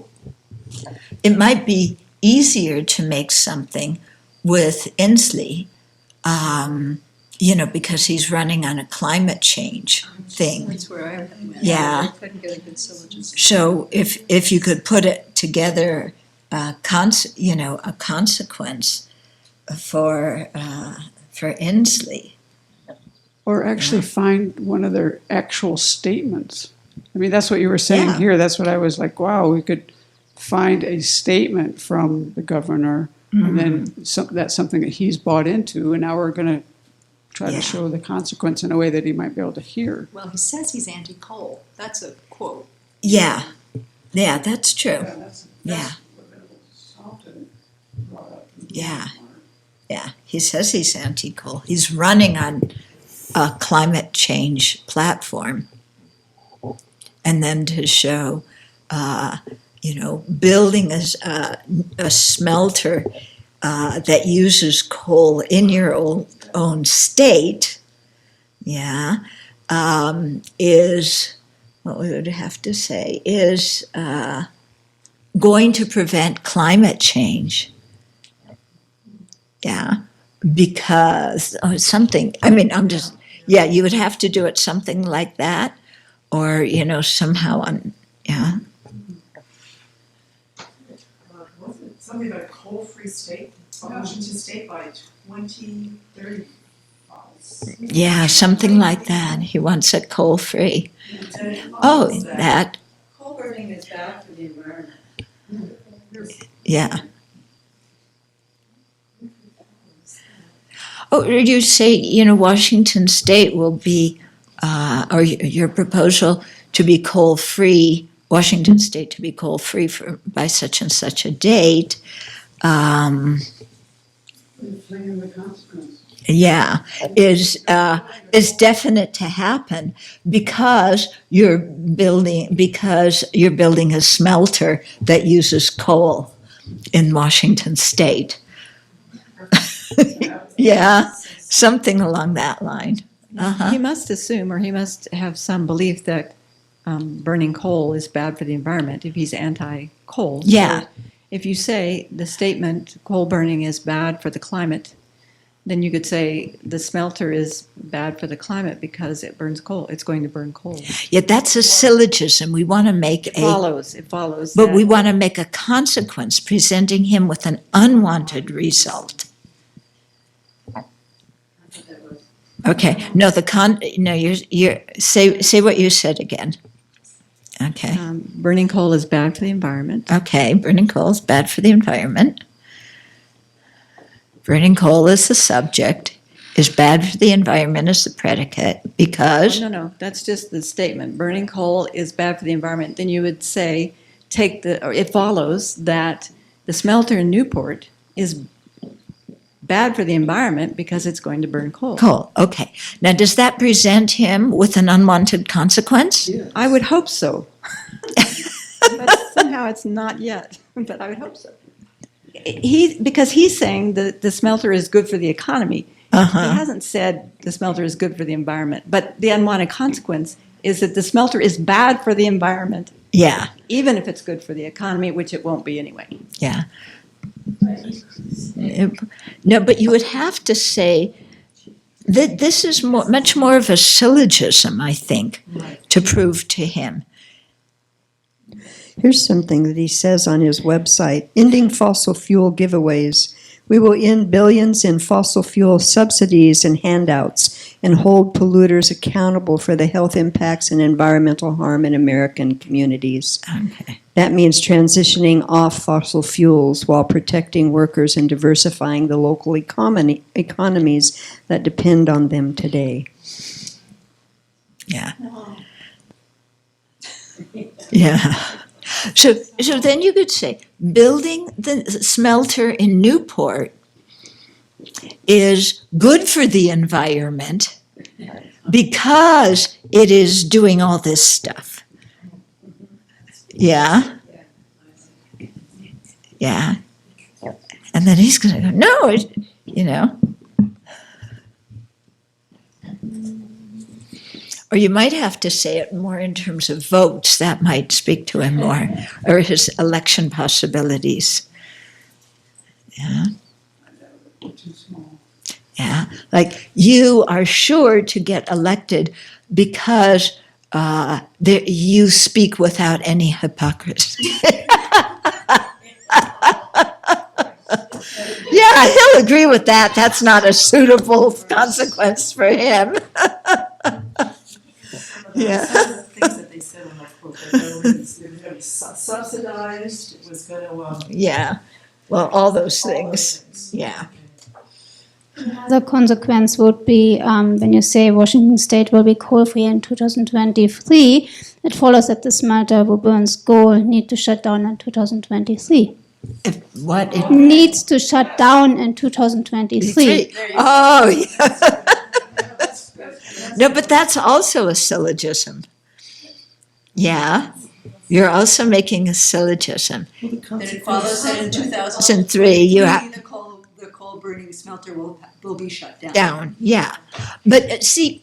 It might be easier to make something with Inslee, because he's running on a climate change thing. That's where I went. Yeah. I couldn't get a good syllogism. So if you could put it together, a consequence for Inslee. Or actually find one of their actual statements. I mean, that's what you were saying Yeah. here. That's what I was like, wow, we could find a statement from the governor, and then that's something that he's bought into, and now we're going to try Yeah. to show the consequence in a way that he might be able to hear. Well, he says he's anti-coal. That's a quote. Yeah, that's true. Yeah. Yeah, he says he's anti-coal. He's running on a climate change platform. And then to show, building a smelter that uses coal in your own state, is, what we would have to say, is going to prevent climate change. Yeah, because something, you would have to do it something like that, or, somehow Wasn't it something about a coal-free state, Washington State by 2035? yeah, something like that. He wants it coal-free. Oh, that, Coal burning is bad for the environment. yeah. Oh, you say, Washington State will be, or your proposal to be coal-free, Washington State to be coal-free by such and such a date. Yeah, is definite to happen because you're building a smelter that uses coal in Washington State. Yeah, something along that line. Uh-huh. He must assume, or he must have some belief that burning coal is bad for the environment if he's anti-coal. Yeah. So if you say the statement, coal burning is bad for the climate, then you could say the smelter is bad for the climate because it burns coal. It's going to burn coal. Yeah, that's a syllogism. We want to make It follows. but that- we want to make a consequence, presenting him with an unwanted result. Okay. No, you're say what you said again. Okay. burning coal is bad for the environment. Okay. Burning coal is bad for the environment. Burning coal is the subject. Is bad for the environment as the predicate because No, that's just the statement. Burning coal is bad for the environment. Then you would say, it follows that the smelter in Newport is bad for the environment because it's going to burn coal. coal. Okay. Now, does that present him with an unwanted consequence? I would hope so. But somehow it's not yet, but I would hope so. Because he's saying that the smelter is good for the economy. Uh-huh. He hasn't said the smelter is good for the environment, but the unwanted consequence is that the smelter is bad for the environment, Yeah, even if it's good for the economy, which it won't be anyway. yeah. No, but you would have to say that this is much more of a syllogism, I think, to prove to him. Here's something that he says on his website, ending fossil fuel giveaways. We will end billions in fossil fuel subsidies and handouts and hold polluters accountable for the health impacts and environmental harm in American communities. Okay. That means transitioning off fossil fuels while protecting workers and diversifying the local economies that depend on them today. Yeah. Yeah. So then you could say building the smelter in Newport is good for the environment because it is doing all this stuff. Yeah. Yeah. And then he's going to go, no, you know. Or you might have to say it more in terms of votes. That might speak to him more, or his election possibilities. Yeah. Too small. Yeah. Like you are sure to get elected because you speak without any hypocrisy. Yeah, he'll agree with that. That's not a suitable consequence for him. Yeah. Some of the things that they said in that book, that it was going to be subsidized, it was going to, Yeah. Well, all those things. Yeah. The consequence would be when you say Washington State will be coal-free in 2023, it follows that the smelter who burns coal need to shut down in 2023. What? It needs to shut down in 2023. Oh, yeah. No, but that's also a syllogism. Yeah. You're also making a syllogism. Then it follows that in 2003, you have the coal burning smelter will be shut down. down. Yeah. But see,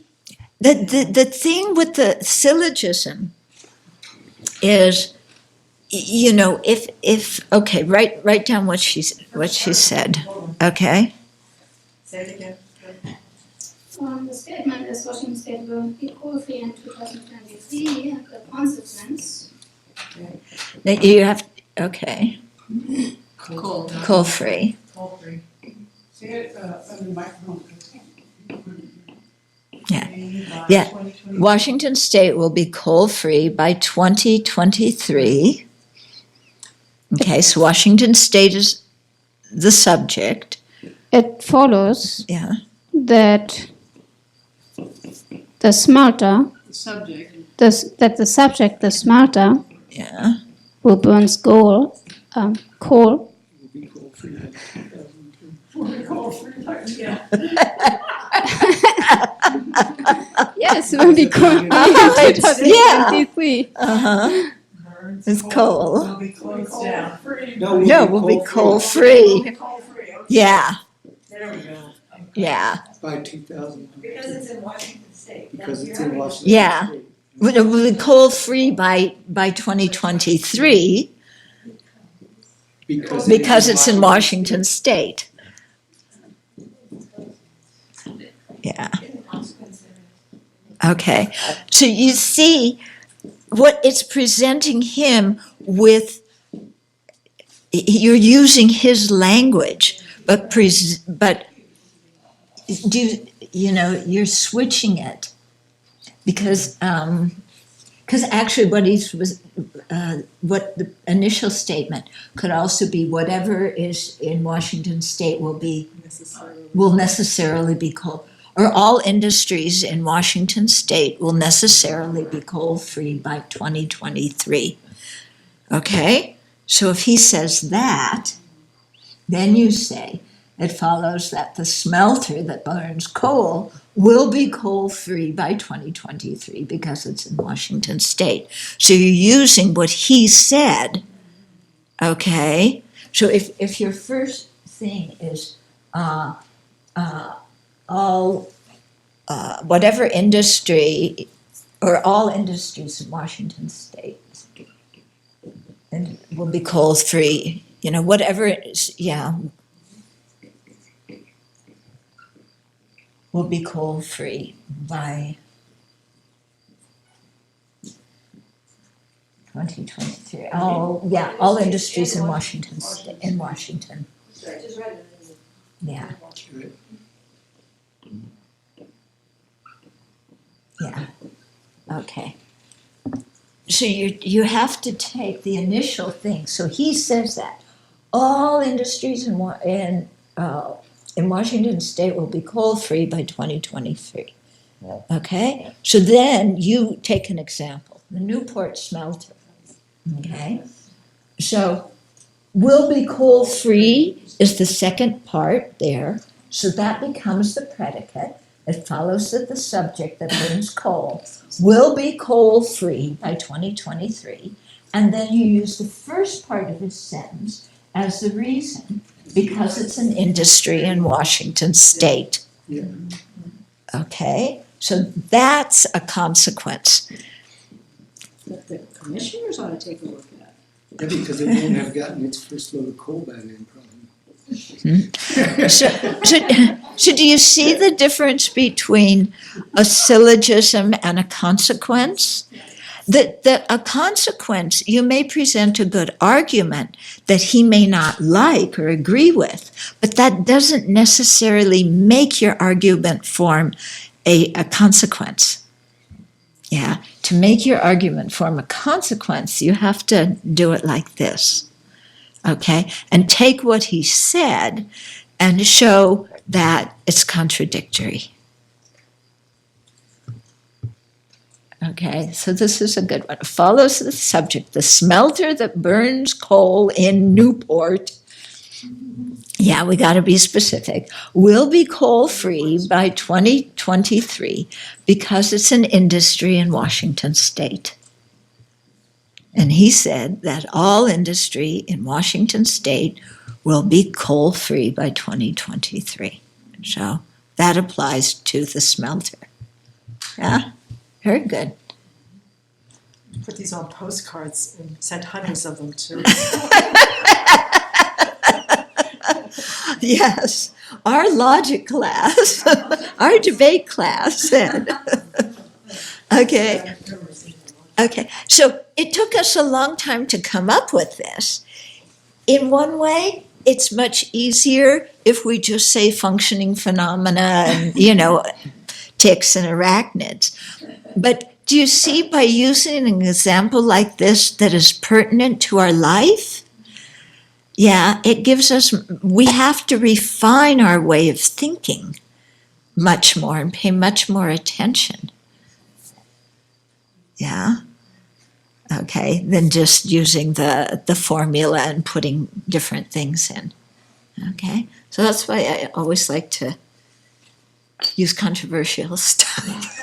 the thing with the syllogism is, you know, if okay, write down what she said. Okay. say it again. The statement is Washington State will be coal-free in 2023. The consequence. That you have, okay, Coal. coal-free. Coal free. Say it on the microphone. Yeah. Yeah. Washington State will be coal-free by 2023. Okay, so Washington State is the subject. It follows Yeah. that the smelter, The subject. the subject, the smelter, Yeah. who burns coal, yes, will be coal-free in 2023. Uh-huh. It's coal. Will be closed down. No, we'll be coal-free. Yeah, There we go. Yeah, by 2000. Because it's in Washington State. Because it's in Washington. Yeah. State. we'll be coal-free by 2023 because it's in Washington State. Yeah. Okay. So you see what it's presenting him with. You're using his language, but you're switching it because actually what the initial statement could also be whatever is in Washington State will necessarily be coal, or all industries in Washington State will necessarily be coal-free by 2023. Okay? So if he says that, then you say it follows that the smelter that burns coal will be coal-free by 2023 because it's in Washington State. So you're using what he said, okay, So if your first thing is all whatever industry or all industries in Washington State and will be coal free, whatever it is, will be coal free by 2023. All industries in Washington State. In Washington. Yeah. Yeah. Okay. So you have to take the initial thing. So he says that all industries in Washington State will be coal free by 2023. Okay. So then you take an example, the Newport smelter. Okay. So will be coal free is the second part there. So that becomes the predicate. It follows that the subject that burns coal will be coal free by 2023. And then you use the first part of his sentence as the reason because it's an industry in Washington State. Yeah. Okay, so that's a consequence. But the commissioners ought to take a look at it. Yeah, because it won't have gotten its first load of coal by then, probably. So do you see the difference between a syllogism and a consequence? That a consequence, you may present a good argument that he may not like or agree with, but that doesn't necessarily make your argument form a consequence. Yeah, to make your argument form a consequence, you have to do it like this. Okay, and take what he said and show that it's contradictory. Okay, so this is a good one. It follows the subject, the smelter that burns coal in Newport. Yeah, we got to be specific. Will be coal free by 2023 because it's an industry in Washington State. And he said that all industry in Washington State will be coal free by 2023. So that applies to the smelter. Yeah, very good. Put these on postcards and send hundreds of them to. Yes, our logic class, our debate class said. Okay. Okay, so it took us a long time to come up with this. In one way, it's much easier if we just say functioning phenomena and, ticks and arachnids. But do you see by using an example like this that is pertinent to our life? Yeah, it gives us, we have to refine our way of thinking much more and pay much more attention. Yeah. Okay, than just using the formula and putting different things in. Okay, so that's why I always like to use controversial stuff.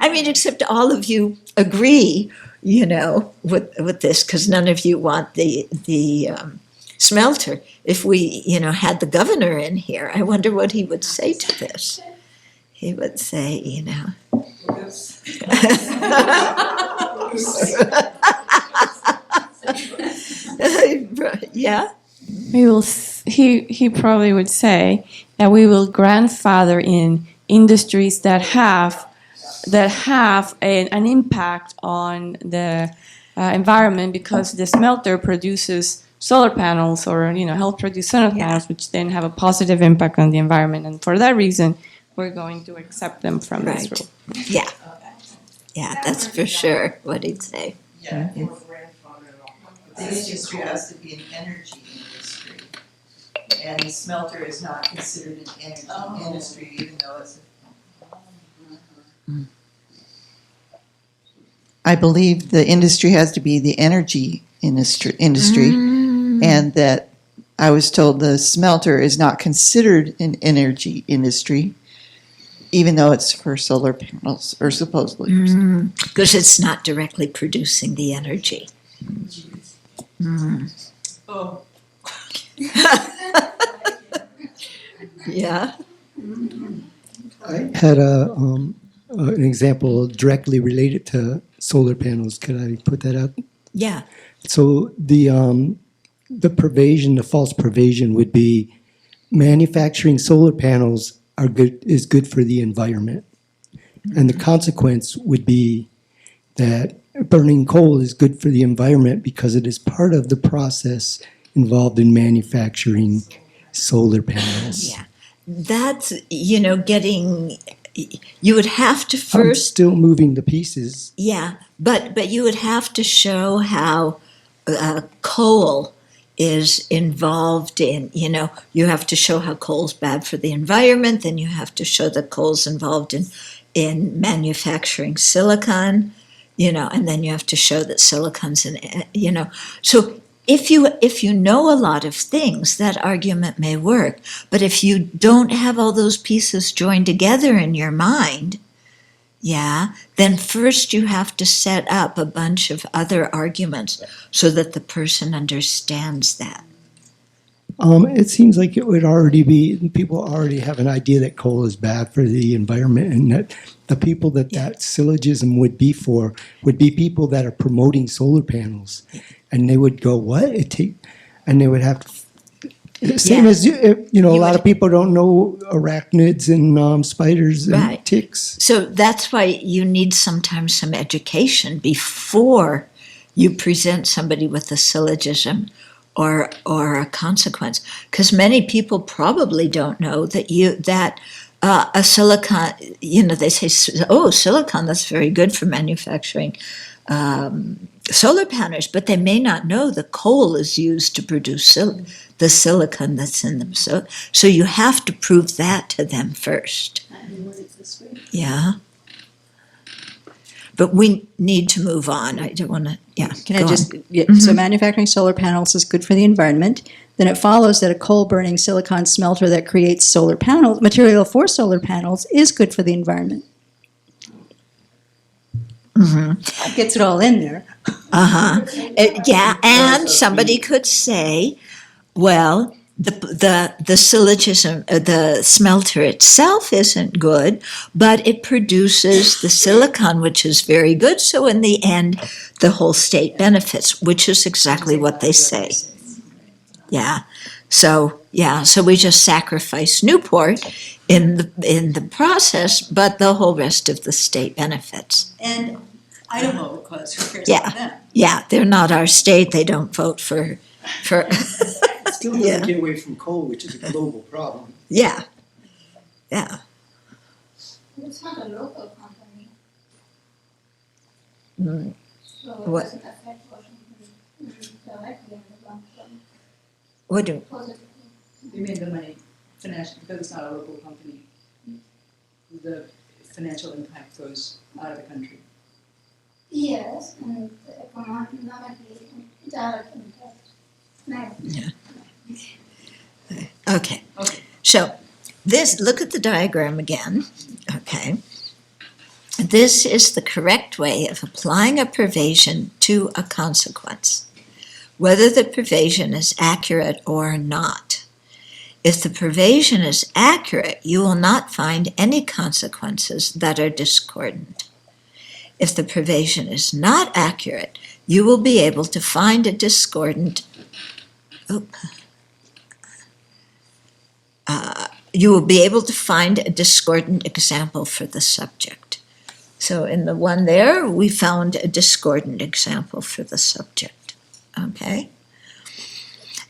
I mean, except all of you agree, with this, because none of you want the smelter. If we, had the governor in here, I wonder what he would say to this. He would say, yeah. He probably would say that we will grandfather in industries that have an impact on the environment because the smelter produces solar panels or help produce solar panels, which then have a positive impact on the environment, and for that reason we're going to accept them from this rule. Yeah. Yeah, that's for sure what he'd say. Yeah. The industry has to be an energy industry. And the smelter is not considered an energy industry, even though it's I believe the industry has to be the energy industry, and that I was told the smelter is not considered an energy industry, even though it's for solar panels, or supposedly. Because it's not directly producing the energy. Oh, Yeah. I had an example directly related to solar panels. Could I put that out? Yeah. So the pervasion, the false pervasion would be manufacturing solar panels is good for the environment. And the consequence would be that burning coal is good for the environment because it is part of the process involved in manufacturing solar panels. Yeah. That's, getting, you would have to I'm first, still moving the pieces. yeah, but you would have to show how coal is involved in, you have to show how coal's bad for the environment, then you have to show that coal's involved in manufacturing silicon, and then you have to show that silicon's so if you know a lot of things, that argument may work. But if you don't have all those pieces joined together in your mind, then first you have to set up a bunch of other arguments so that the person understands that. It seems like it would already be, people already have an idea that coal is bad for the environment, and that the people that syllogism would be for would be people that are promoting solar panels. And they would go, what? And they would have to, same as, a lot of people don't know arachnids and spiders and Right. ticks. So that's why you need sometimes some education before you present somebody with a syllogism or a consequence, because many people probably don't know that a silicon, they say, oh, silicon, that's very good for manufacturing solar panels, but they may not know the coal is used to produce the silicon that's in them. So you have to prove that to them first. Yeah. But we need to move on. I don't want to, Can I go just, on. so manufacturing solar panels is good for the environment. Then it follows that a coal-burning silicon smelter that creates solar panels, material for solar panels, is good for the environment. That gets it all in there. And somebody could say, well, the syllogism, the smelter itself isn't good, but it produces the silicon, which is very good. So in the end, the whole state benefits, which is exactly what they say. Yeah. So we just sacrifice Newport in the process, but the whole rest of the state benefits. And I don't vote because who cares about them? Yeah, they're not our state. They don't vote for. Still doesn't get away from coal, which is a global problem. Yeah. It's not a local company. So it What? doesn't affect Washington directly in the long term. What do? Positively. you mean the money, financial, because it's not a local company. The financial impact goes out of the country. Yes, and economically, direct impact. No. Okay. So look at the diagram again. Okay. This is the correct way of applying a pervasion to a consequence, whether the pervasion is accurate or not. If the pervasion is accurate, you will not find any consequences that are discordant. If the pervasion is not accurate, you will be able to find a discordant example for the subject. So in the one there, we found a discordant example for the subject. Okay?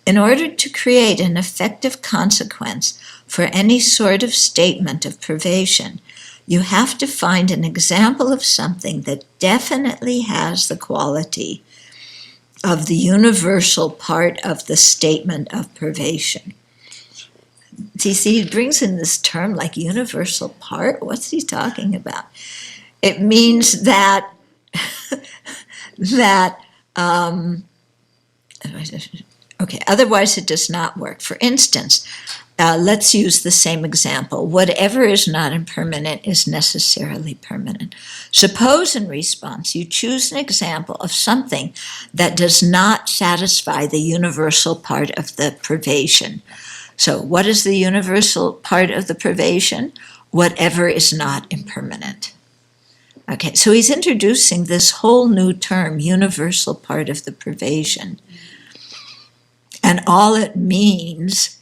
In order to create an effective consequence for any sort of statement of pervasion, you have to find an example of something that definitely has the quality of the universal part of the statement of pervasion. See, he brings in this term like universal part. What's he talking about? It means that otherwise it does not work. For instance, let's use the same example. Whatever is not impermanent is necessarily permanent. Suppose in response you choose an example of something that does not satisfy the universal part of the privation. So what is the universal part of the privation? Whatever is not impermanent. Okay, so he's introducing this whole new term, universal part of the privation. And all it means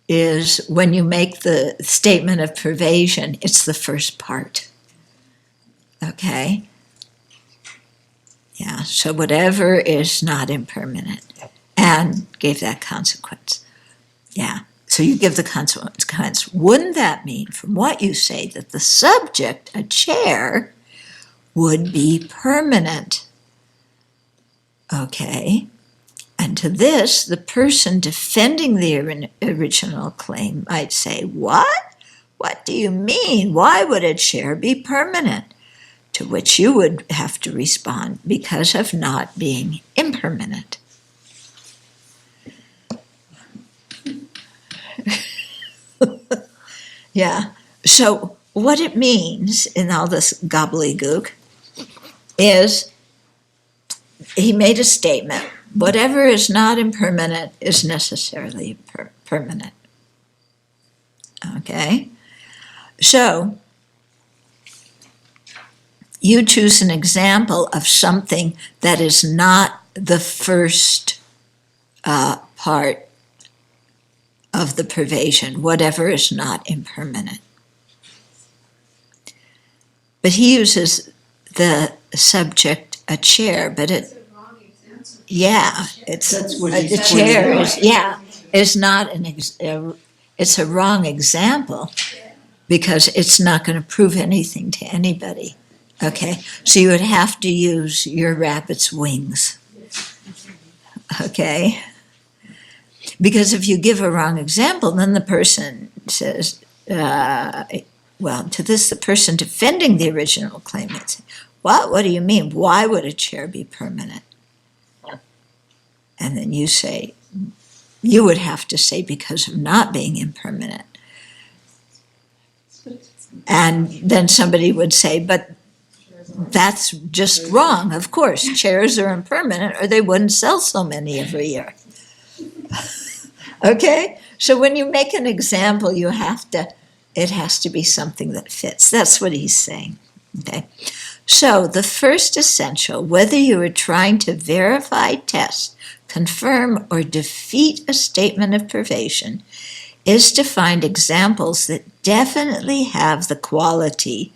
is when you make the statement of privation, it's the first part. Okay? Yeah, so whatever is not impermanent. And gave that consequence. Yeah, so you give the consequence. Wouldn't that mean, from what you say, that the subject, a chair, would be permanent? Okay. And to this, the person defending the original claim might say, what? What do you mean? Why would a chair be permanent? To which you would have to respond, because of not being impermanent. Yeah, so what it means in all this gobbledygook is he made a statement. Whatever is not impermanent is necessarily permanent. Okay? So, you choose an example of something that is not the first part of the privation, whatever is not impermanent. But he uses the subject, a chair, but it, yeah, it's a chair is not it's a wrong example because it's not going to prove anything to anybody. Okay, so you would have to use your rabbit's wings. Okay, because if you give a wrong example, then the person says, well, to this, the person defending the original claim would say, what do you mean? Why would a chair be permanent? And then you say, you would have to say because of not being impermanent. And then somebody would say, but that's just wrong. Of course, chairs are impermanent or they wouldn't sell so many every year. Okay? So when you make an example, it has to be something that fits. That's what he's saying. Okay? So the first essential, whether you are trying to verify, test, confirm, or defeat a statement of privation, is to find examples that definitely have the quality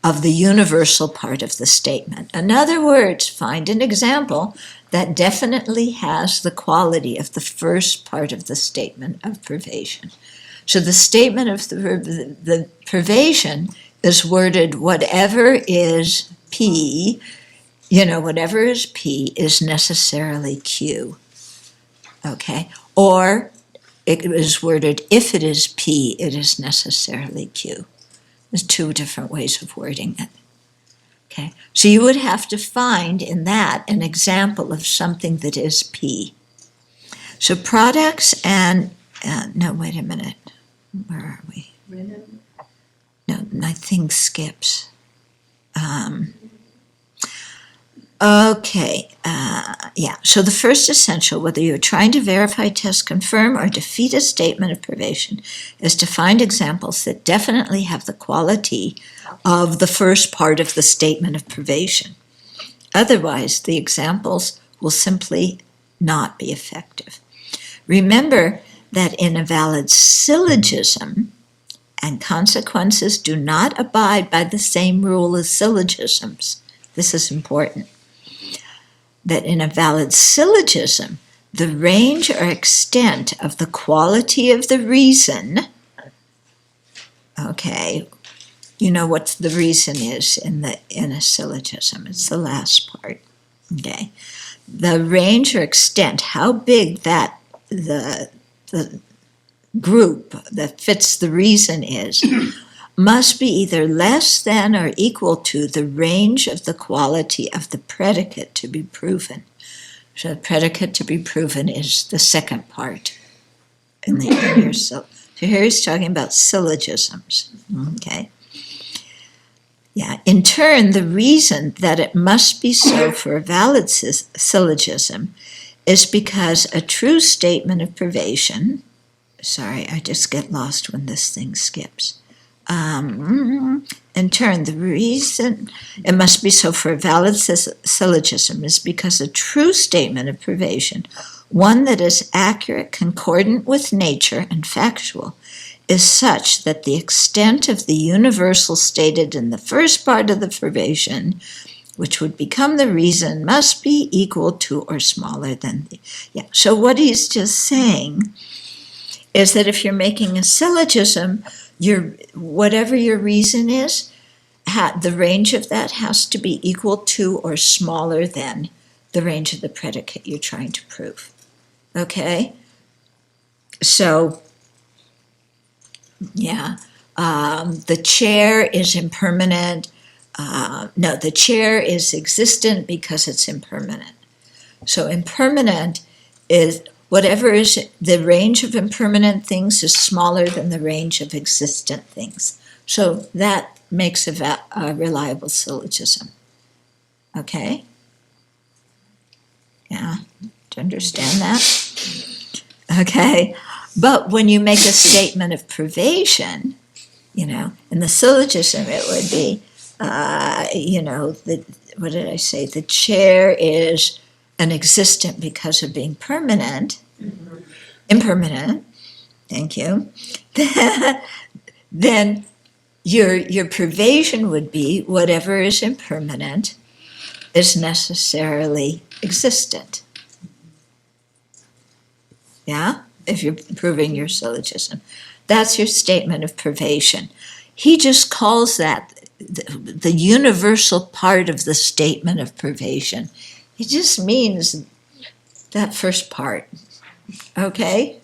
of the universal part of the statement. In other words, find an example that definitely has the quality of the first part of the statement of privation. So the statement of the privation is worded, whatever is P, whatever is P is necessarily Q. Okay? Or it is worded, if it is P, it is necessarily Q. There's two different ways of wording it. Okay? So you would have to find in that an example of something that is P. So products and, no, wait a minute. Where are we? No, my thing skips. Okay, so the first essential, whether you're trying to verify, test, confirm, or defeat a statement of privation, is to find examples that definitely have the quality of the first part of the statement of privation. Otherwise, the examples will simply not be effective. Remember that in a valid syllogism, and consequences do not abide by the same rule as syllogisms. This is important. That in a valid syllogism, the range or extent of the quality of the reason, okay, you know what the reason is in a syllogism. It's the last part, okay. The range or extent, how big that the group that fits the reason is, must be either less than or equal to the range of the quality of the predicate to be proven. So the predicate to be proven is the second part in your so Here he's talking about syllogisms. Okay. Yeah. In turn, the reason that it must be so for a valid syllogism is because a true statement of privation. Sorry, I just get lost when this thing skips. In turn, the reason it must be so for a valid syllogism is because a true statement of privation, one that is accurate, concordant with nature, and factual, is such that the extent of the universal stated in the first part of the privation, which would become the reason, must be equal to or smaller than the. Yeah. So what he's just saying is that if you're making a syllogism, whatever your reason is, the range of that has to be equal to or smaller than the range of the predicate you're trying to prove. Okay? So, yeah, the chair is impermanent. No, the chair is existent because it's impermanent. So impermanent is whatever is the range of impermanent things is smaller than the range of existent things. So that makes a reliable syllogism. Okay? Yeah, do you understand that? Okay. But when you make a statement of privation, in the syllogism it would be, what did I say? The chair is an existent because of being permanent. Impermanent. Thank you. Then your privation would be whatever is impermanent is necessarily existent. Yeah? If you're proving your syllogism. That's your statement of privation. He just calls that the universal part of the statement of privation. It just means that first part. Okay?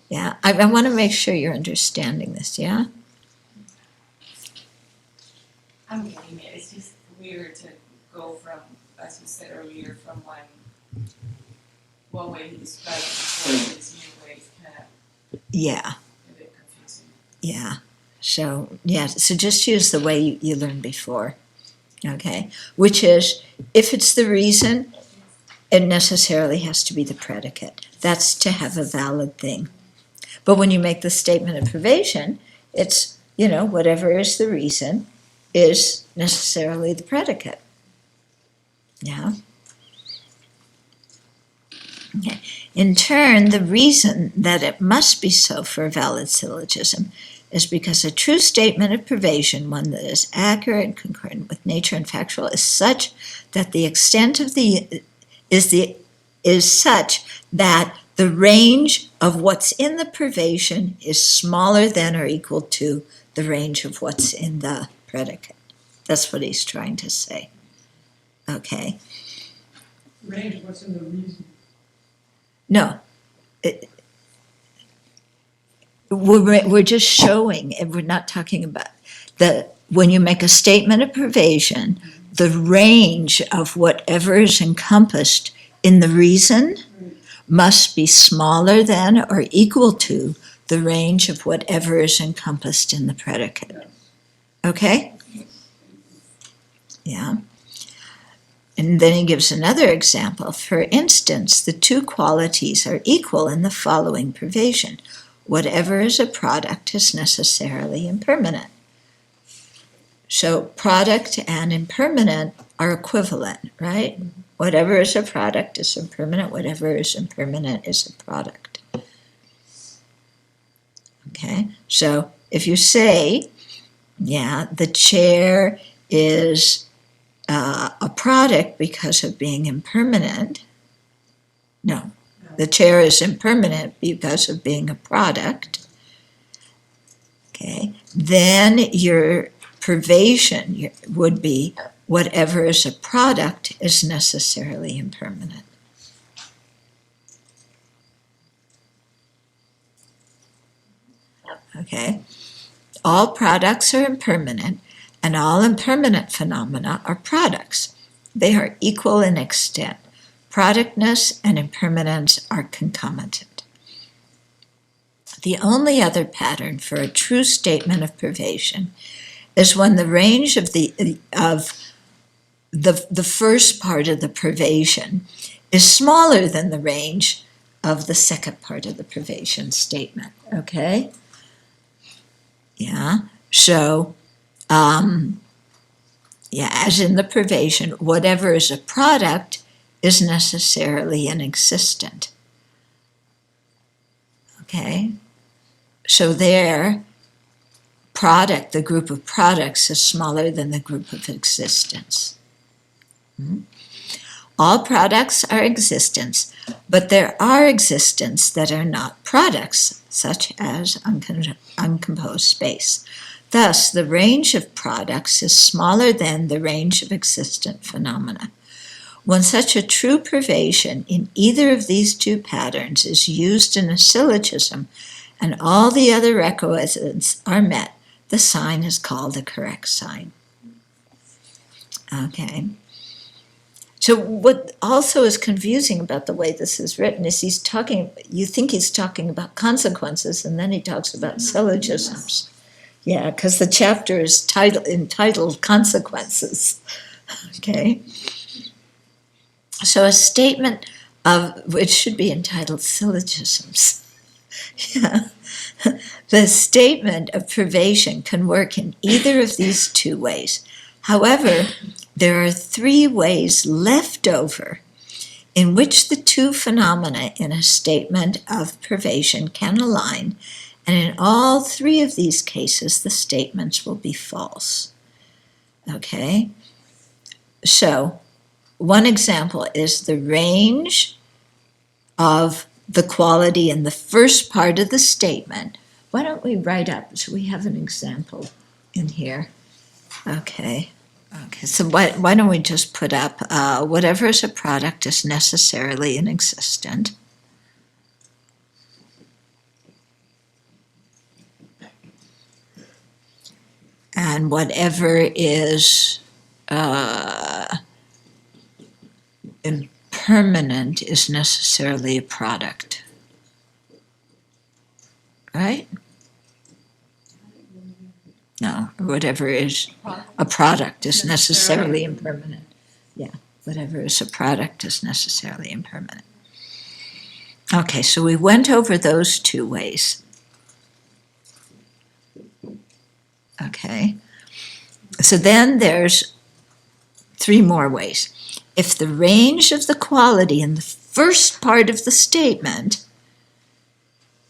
Yeah, I want to make sure you're understanding this, yeah? I'm getting it. It's just weird to go from, as you said earlier, from one way he described it before to this new way. It's kind of Yeah. a bit confusing. Yeah. So just use the way you learned before. Okay? Which is, if it's the reason, it necessarily has to be the predicate. That's to have a valid thing. But when you make the statement of privation, it's, whatever is the reason is necessarily the predicate. Yeah? Okay. In turn, the reason that it must be so for a valid syllogism is because a true statement of privation, one that is accurate and concordant with nature and factual, is such that the extent of is such that the range of what's in the privation is smaller than or equal to the range of what's in the predicate. That's what he's trying to say. Okay. Range of what's in the reason. No. We're just showing, and we're not talking about when you make a statement of privation, the range of whatever is encompassed in the reason must be smaller than or equal to the range of whatever is encompassed in the predicate. Okay? Yeah. And then he gives another example. For instance, the two qualities are equal in the following privation. Whatever is a product is necessarily impermanent. So product and impermanent are equivalent, right? Whatever is a product is impermanent. Whatever is impermanent is a product. Okay? So if you say, the chair is a product because of being impermanent. No, the chair is impermanent because of being a product. Okay, then your privation would be whatever is a product is necessarily impermanent. Okay, all products are impermanent. And all impermanent phenomena are products. They are equal in extent. Productness and impermanence are concomitant. The only other pattern for a true statement of privation is when the range of the first part of the privation is smaller than the range of the second part of the privation statement. Okay? Yeah. So, as in the privation, whatever is a product is necessarily inexistent. Okay? So their product, the group of products, is smaller than the group of existence. All products are existence, but there are existence that are not products, such as uncomposed space. Thus, the range of products is smaller than the range of existent phenomena. When such a true privation in either of these two patterns is used in a syllogism, and all the other requisites are met, the sign is called a correct sign. Okay. So what also is confusing about the way this is written is you think he's talking about consequences, and then he talks about syllogisms. Yeah, because the chapter is entitled Consequences. Okay. So a statement which should be entitled Syllogisms. Yeah. The statement of privation can work in either of these two ways. However, there are three ways left over in which the two phenomena in a statement of privation can align, and in all three of these cases, the statements will be false. Okay? So, one example is the range of the quality in the first part of the statement. Why don't we write up so we have an example in here? Okay, so why don't we just put up whatever is a product is necessarily inexistent. And whatever is impermanent is necessarily a product. Right? No, whatever is a product is necessarily impermanent. Yeah, whatever is a product is necessarily impermanent. Okay, so we went over those two ways. Okay, so then there's three more ways. If the range of the quality in the first part of the statement,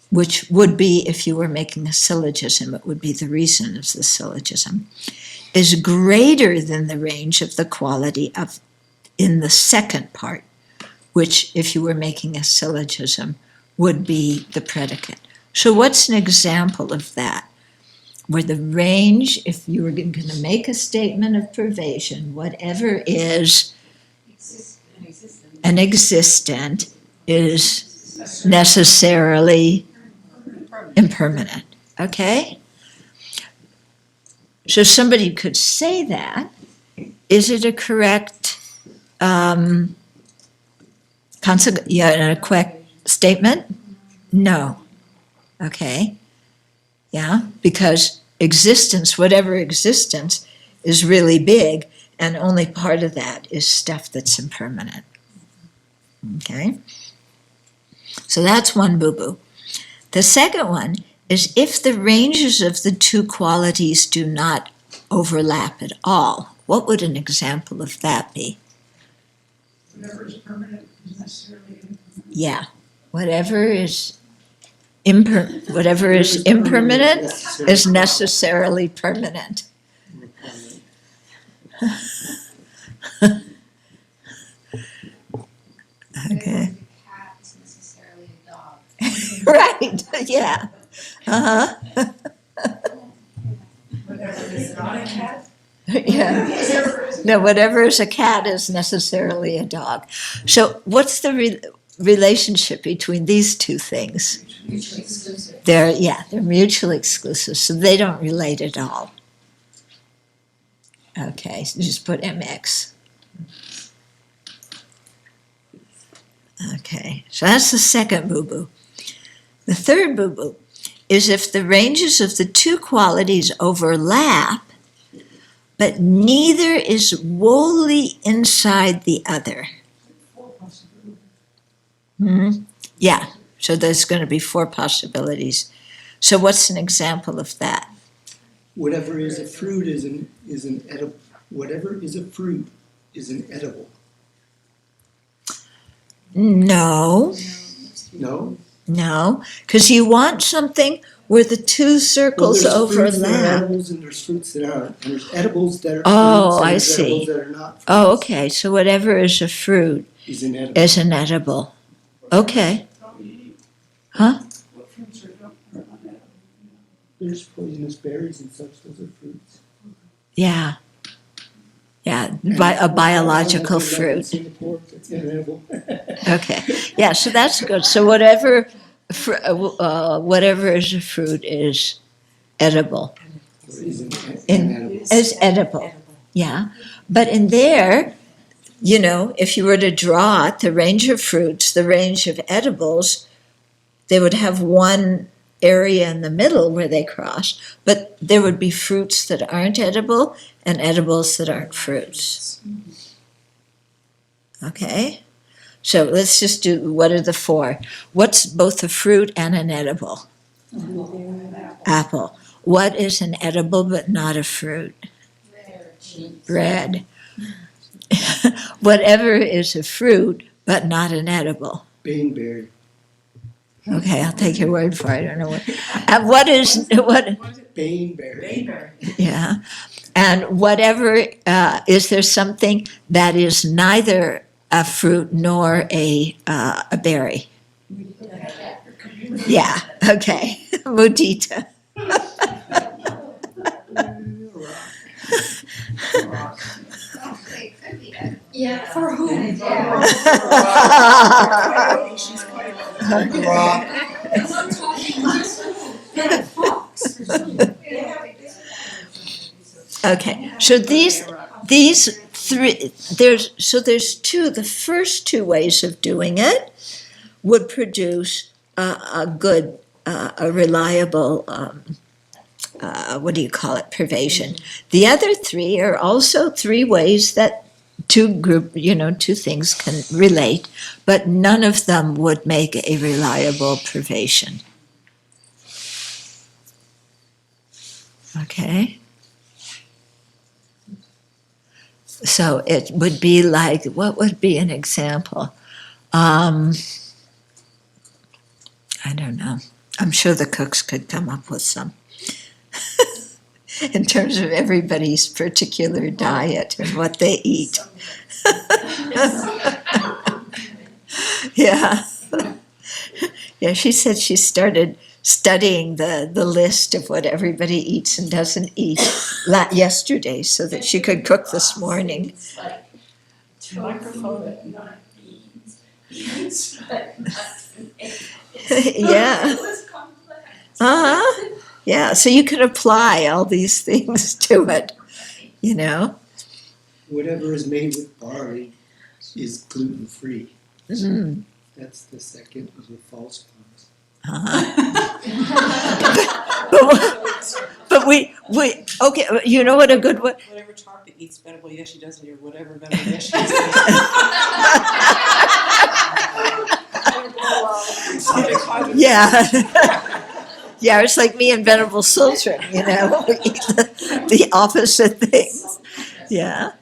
which would be, if you were making a syllogism, it would be the reason of the syllogism, is greater than the range of the quality in the second part, which, if you were making a syllogism, would be the predicate. So what's an example of that? Where the range, if you were going to make a statement of privation, whatever is an existent is necessarily impermanent. Okay? So somebody could say that. Is it a correct a correct statement? No. Okay? Yeah, because existence, whatever existence, is really big, and only part of that is stuff that's impermanent. Okay? So that's one boo-boo. The second one is if the ranges of the two qualities do not overlap at all. What would an example of that be? Whatever is permanent is necessarily impermanent. Yeah, whatever is impermanent is necessarily permanent. Okay. Cat is necessarily a dog. Right, yeah. Uh-huh. Whatever is not a cat. Yeah. No, whatever is a cat is necessarily a dog. So what's the relationship between these two things? Mutually exclusive. They're mutually exclusive, so they don't relate at all. Okay, so just put MX. Okay, so that's the second boo-boo. The third boo-boo is if the ranges of the two qualities overlap, but neither is wholly inside the other. Yeah, so there's going to be four possibilities. So what's an example of that? Whatever is a fruit is an edible. Whatever is a fruit is an edible. No. No? No, because you want something where the two circles Well, there's fruits that are overlap. edibles and there's fruits that aren't. And there's edibles that are Oh, fruits and I there's see. edibles that are not fruits. Oh, okay, so whatever is a fruit Is an edible. is an edible. Okay. Huh? There's poisonous berries and such. Those are fruits. Yeah. Yeah, a biological fruit. Singapore, it's an edible. Okay, yeah, so that's good. So whatever is a fruit is edible. Is an edible. Is edible, yeah. But in there, you know, if you were to draw it, the range of fruits, the range of edibles, they would have one area in the middle where they cross, but there would be fruits that aren't edible and edibles that aren't fruits. Okay? So let's just do, what are the four? What's both a fruit and an edible? Apple. What is an edible but not a fruit? Bread. Whatever is a fruit but not an edible. Baneberry. Okay, I'll take your word for it. I don't know what. And what is what? Baneberry. Yeah, and whatever is there something that is neither a fruit nor a berry? Yeah. Okay. Mudita. Yeah, for whom? Okay, so these three, there's two. The first two ways of doing it would produce a good, a reliable, what do you call it, pervasion. The other three are also three ways that two things can relate, but none of them would make a reliable pervasion. Okay? So it would be like, what would be an example? I don't know. I'm sure the cooks could come up with some. In terms of everybody's particular diet and what they eat. Yeah. Yeah, she said she started studying the list of what everybody eats and doesn't eat yesterday so that she could cook this morning. Yeah. Uh-huh. Yeah, so you can apply all these things to it, you know? Whatever is made with barley is gluten-free. Mm. That's the second of the false ones. But we okay, you know what a good one? Whatever chocolate eats edible, yes she does, or whatever better, yes she does. Yeah. Yeah, it's like me and Venerable Sultan, you know, we eat the opposite things. Yeah.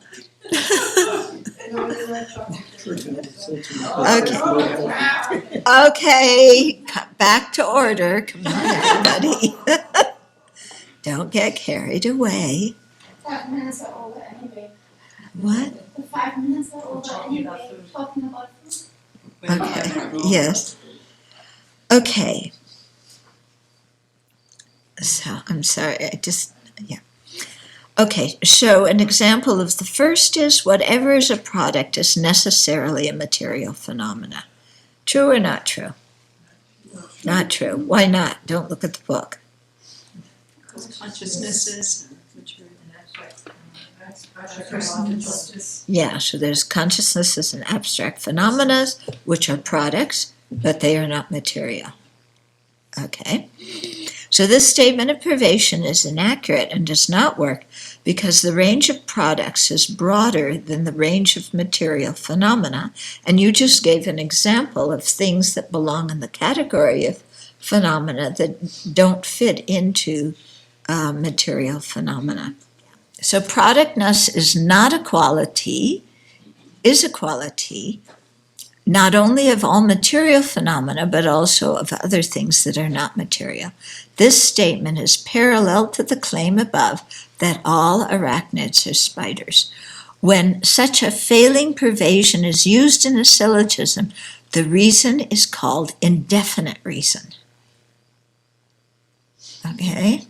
Okay. Okay, back to order. Come on, everybody. Don't get carried away. 5 minutes are over anyway. What? The 5 minutes are over anyway. Talking about food. Okay, yes. Okay. So, I'm sorry, yeah. Okay, so an example of the first is whatever is a product is necessarily a material phenomena. True or not true? Not true. Why not? Don't look at the book. Because consciousnesses, Yeah, so there's consciousnesses and abstract phenomena, which are products, but they are not material. Okay? So this statement of privation is inaccurate and does not work because the range of products is broader than the range of material phenomena, and you just gave an example of things that belong in the category of phenomena that don't fit into material phenomena. So productness is not a quality, is a quality, not only of all material phenomena, but also of other things that are not material. This statement is parallel to the claim above that all arachnids are spiders. When such a failing pervasion is used in a syllogism, the reason is called indefinite reason. Okay?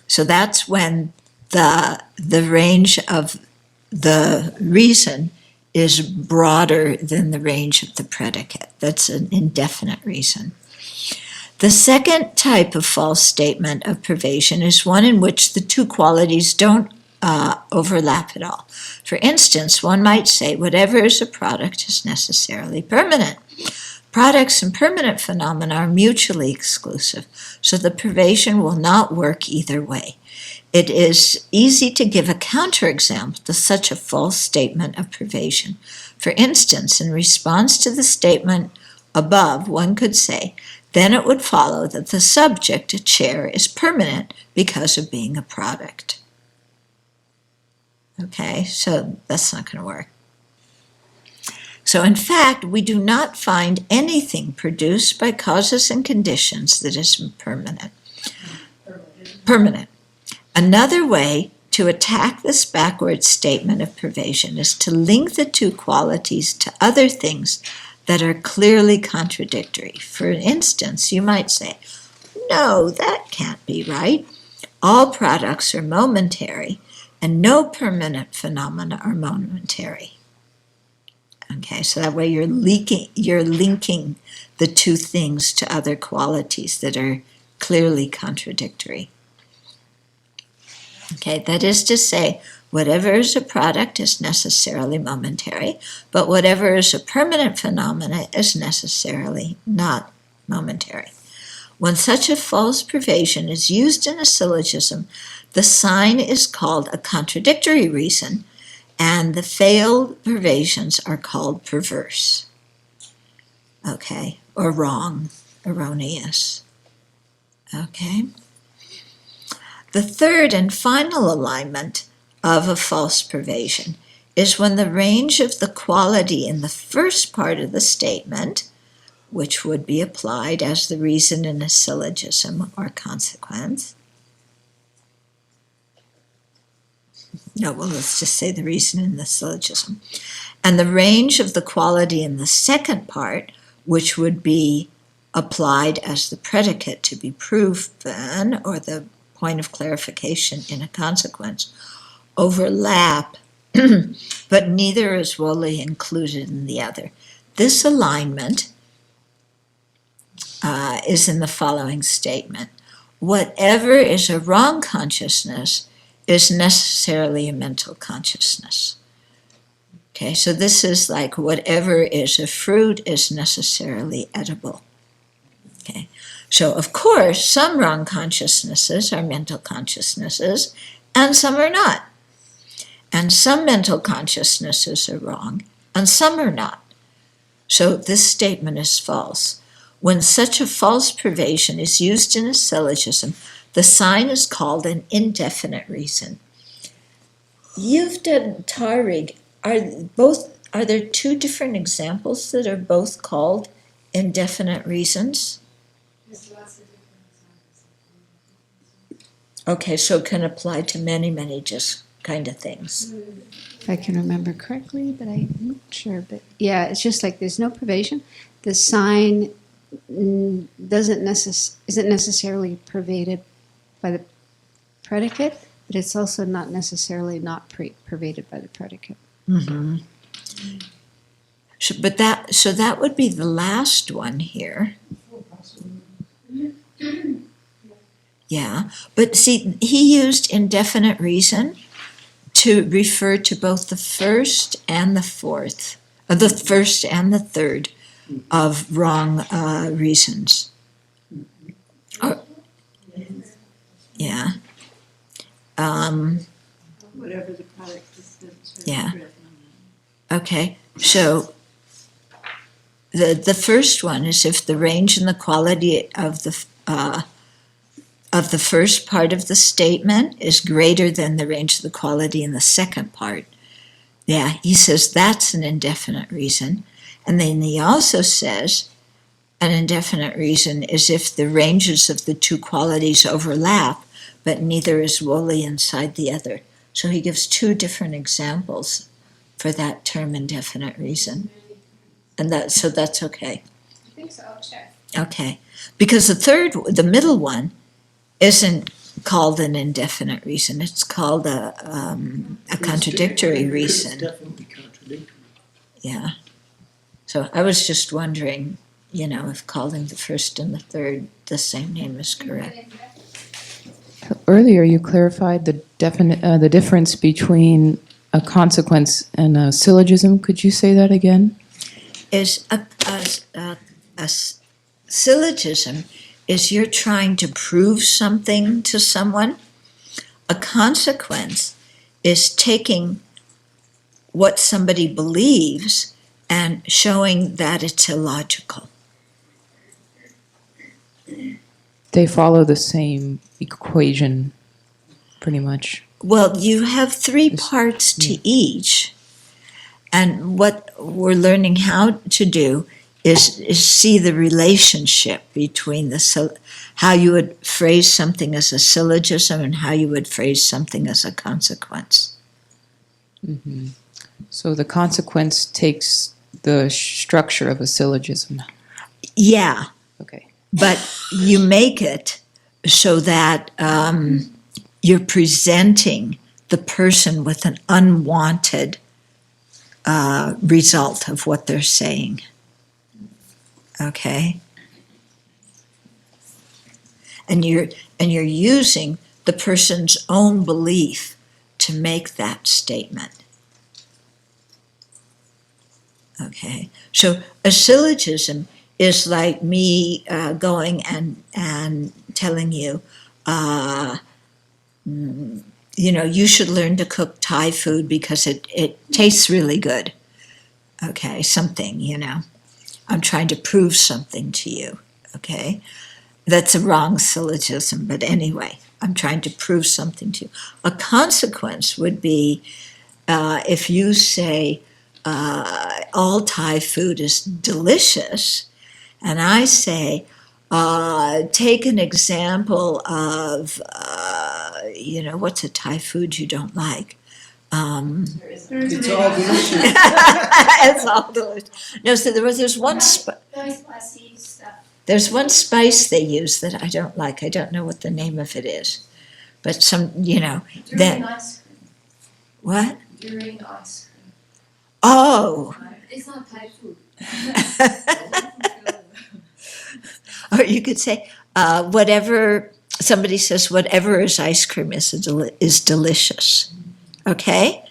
So that's when the range of the reason is broader than the range of the predicate. That's an indefinite reason. The second type of false statement of pervasion is one in which the two qualities don't overlap at all. For instance, one might say whatever is a product is necessarily permanent. Products and permanent phenomena are mutually exclusive, so the pervasion will not work either way. It is easy to give a counterexample to such a false statement of pervasion. For instance, in response to the statement above, one could say, then it would follow that the subject, a chair, is permanent because of being a product. Okay, so that's not going to work. So in fact, we do not find anything produced by causes and conditions that is permanent. Permanent. Another way to attack this backward statement of pervasion is to link the two qualities to other things that are clearly contradictory. For instance, you might say, no, that can't be right. All products are momentary, and no permanent phenomena are momentary. Okay, so that way you're linking the two things to other qualities that are clearly contradictory. Okay, that is to say, whatever is a product is necessarily momentary, but whatever is a permanent phenomena is necessarily not momentary. When such a false pervasion is used in a syllogism, the sign is called a contradictory reason, and the failed pervasions are called perverse. Okay, or wrong, erroneous. Okay. The third and final alignment of a false pervasion is when the range of the quality in the first part of the statement, which would be applied as the reason in a syllogism or consequence. No, well, let's just say the reason in the syllogism. And the range of the quality in the second part, which would be applied as the predicate to be proven, or the point of clarification in a consequence, overlap, but neither is wholly included in the other. This alignment is in the following statement. Whatever is a wrong consciousness is necessarily a mental consciousness. Okay, so this is like whatever is a fruit is necessarily edible. Okay, so of course some wrong consciousnesses are mental consciousnesses and some are not. And some mental consciousnesses are wrong and some are not. So this statement is false. When such a false pervasion is used in a syllogism, the sign is called an indefinite reason. You've done Tariq. Are there two different examples that are both called indefinite reasons? There's lots of different examples. Okay, so it can apply to many, many just kind of things. If I can remember correctly, but I'm not sure. But yeah, it's just like there's no pervasion. The sign isn't necessarily pervaded by the predicate, but it's also not necessarily not pervaded by the predicate. Mm-hmm. So that would be the last one here. Yeah, but see, he used indefinite reason to refer to both the first and the fourth, the first and the third of wrong reasons. Yeah. Whatever the product is. Yeah. Okay, so the first one is if the range and the quality of the first part of the statement is greater than the range of the quality in the second part. Yeah, he says that's an indefinite reason. And then he also says an indefinite reason is if the ranges of the two qualities overlap, but neither is wholly inside the other. So he gives two different examples for that term indefinite reason. And so that's okay. I think so, I'll check. Okay. Because the middle one isn't called an indefinite reason. It's called a contradictory reason. It's definitely contradictory. Yeah. So I was just wondering, if calling the first and the third the same name is correct. Earlier, you clarified the difference between a consequence and a syllogism. Could you say that again? Is a syllogism is you're trying to prove something to someone. A consequence is taking what somebody believes and showing that it's illogical. They follow the same equation, pretty much. Well, you have three parts to each. And what we're learning how to do is see the relationship between how you would phrase something as a syllogism and how you would phrase something as a consequence. Mm-hmm. So the consequence takes the structure of a syllogism. Yeah. Okay. But you make it so that you're presenting the person with an unwanted result of what they're saying. Okay? And you're using the person's own belief to make that statement. Okay? So a syllogism is like me going and telling you, you should learn to cook Thai food because it tastes really good. Okay, something, I'm trying to prove something to you, okay? That's a wrong syllogism, but anyway, I'm trying to prove something to you. A consequence would be if you say all Thai food is delicious, and I say, take an example of, what's a Thai food you don't like? It's all delicious. It's all delicious. No, so there's one there's one spice they use that I don't like. I don't know what the name of it is, but During ice cream. What? During ice cream. Oh. It's not Thai food. Or you could say, whatever, somebody says, whatever is ice cream is delicious. Okay?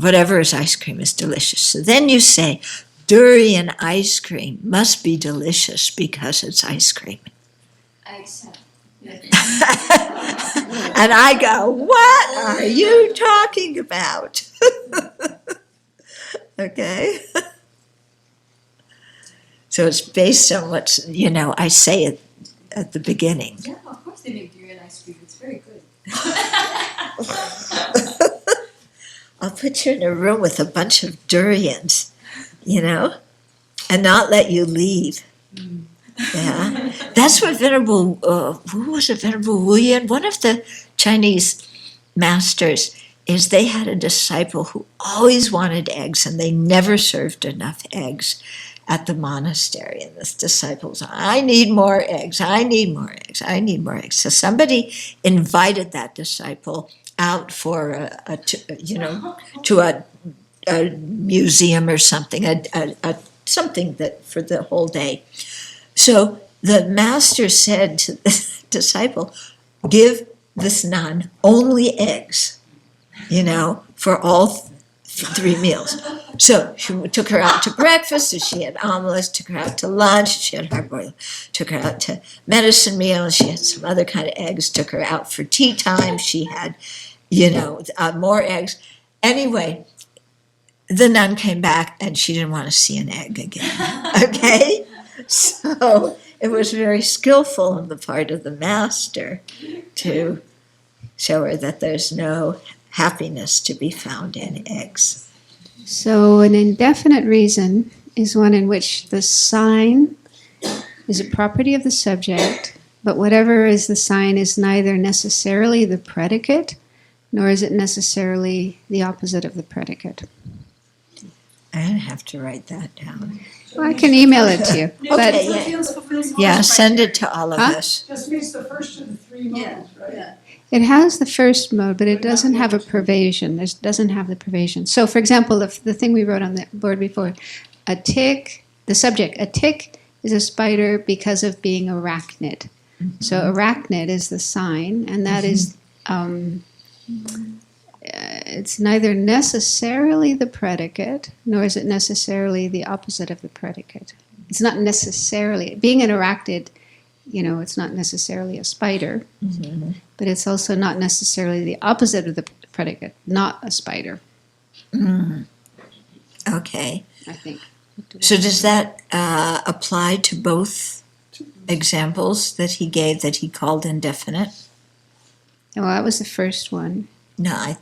Whatever is ice cream is delicious. So then you say, durian ice cream must be delicious because it's ice cream. I accept. And I go, what are you talking about? Okay? So it's based on what, I say it at the beginning. Yeah, of course they make durian ice cream. It's very good. I'll put you in a room with a bunch of durians, and not let you leave. Yeah. That's what Venerable, who was it, Venerable Wu Yan? One of the Chinese masters is they had a disciple who always wanted eggs, and they never served enough eggs at the monastery. And this disciple said, I need more eggs, I need more eggs, I need more eggs. So somebody invited that disciple out for to a museum or something, something that for the whole day. So the master said to the disciple, give this nun only eggs, for all for 3 meals. So she took her out to breakfast, so she had omelets, took her out to lunch, she had hard boiled, took her out to medicine meals, she had some other kind of eggs, took her out for tea time, she had, more eggs. Anyway, the nun came back and she didn't want to see an egg again. Okay? So it was very skillful on the part of the master to show her that there's no happiness to be found in eggs. So an indefinite reason is one in which the sign is a property of the subject, but whatever is the sign is neither necessarily the predicate, nor is it necessarily the opposite of the predicate. I have to write that down. Well, I can email it to you. But Okay, yeah, send it to all of us. Just means the first of the 3 modes, right? Yeah. it has the first mode, but it doesn't have a pervasion. It doesn't have the pervasion. So, for example, the thing we wrote on the board before, a tick, the subject, a tick is a spider because of being arachnid. Mm-hmm. So arachnid is the sign, and that is, it's neither necessarily the predicate, nor is it necessarily the opposite of the predicate. It's not necessarily, being an arachnid, it's not necessarily a spider, but it's also not necessarily the opposite of the predicate, not a spider. Okay. I think. So does that apply to both examples that he gave that he called indefinite? Well, that was the first one. No,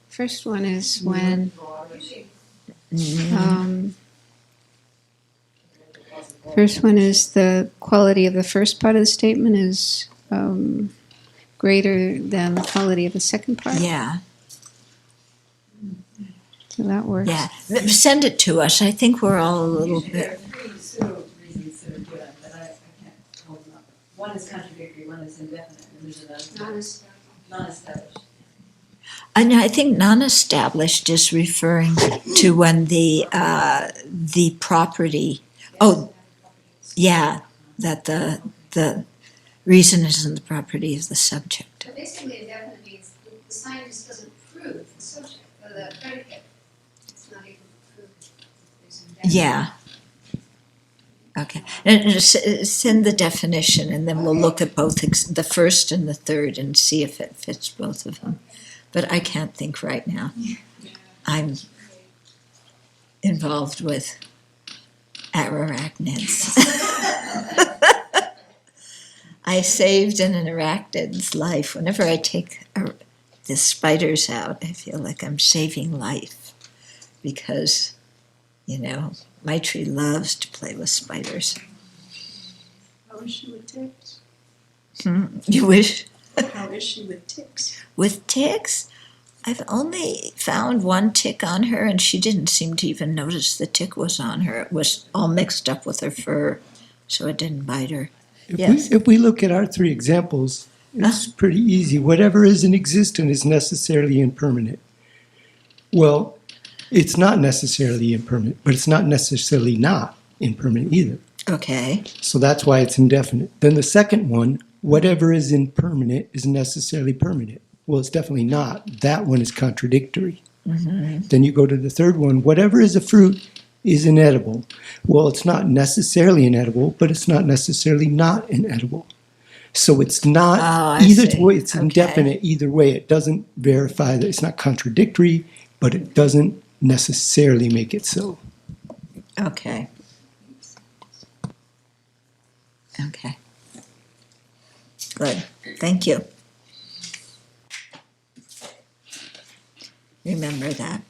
First one is when first one is the quality of the first part of the statement is greater than the quality of the second part. Yeah. So that works. Yeah. Send it to us. I think we're all a little There bit. are 3 pseudo reasons that are good, but I can't hold them up. One is contradictory, one is indefinite, and there's another non-established. And I think non-established is referring to when the property. Oh, yeah, that the reason isn't the property of the subject. But basically, indefinite means the sign just doesn't prove the subject, or the predicate. It's not able to prove there's indefinite. Yeah. Okay. And send the definition, and then we'll look at both the first and the third and see if it fits both of them. But I can't think right now. I'm involved with arachnids. I saved an arachnid's life. Whenever I take the spiders out, I feel like I'm saving life because, my tree loves to play with spiders. How is she with ticks? You wish? How is she with ticks? With ticks? I've only found one tick on her, and she didn't seem to even notice the tick was on her. It was all mixed up with her fur, so it didn't bite her. If we look at our 3 examples, it's pretty easy. Whatever is in existence is necessarily impermanent. Well, it's not necessarily impermanent, but it's not necessarily not impermanent either. Okay. So that's why it's indefinite. Then the second one, whatever is impermanent is necessarily permanent. Well, it's definitely not. That one is contradictory. Then you go to the third one, whatever is a fruit is inedible. Well, it's not necessarily inedible, but it's not necessarily not inedible. So it's not either way, it's indefinite either way. It doesn't verify that it's not contradictory, but it doesn't necessarily make it so. Okay. Okay. Good. Thank you. Remember that.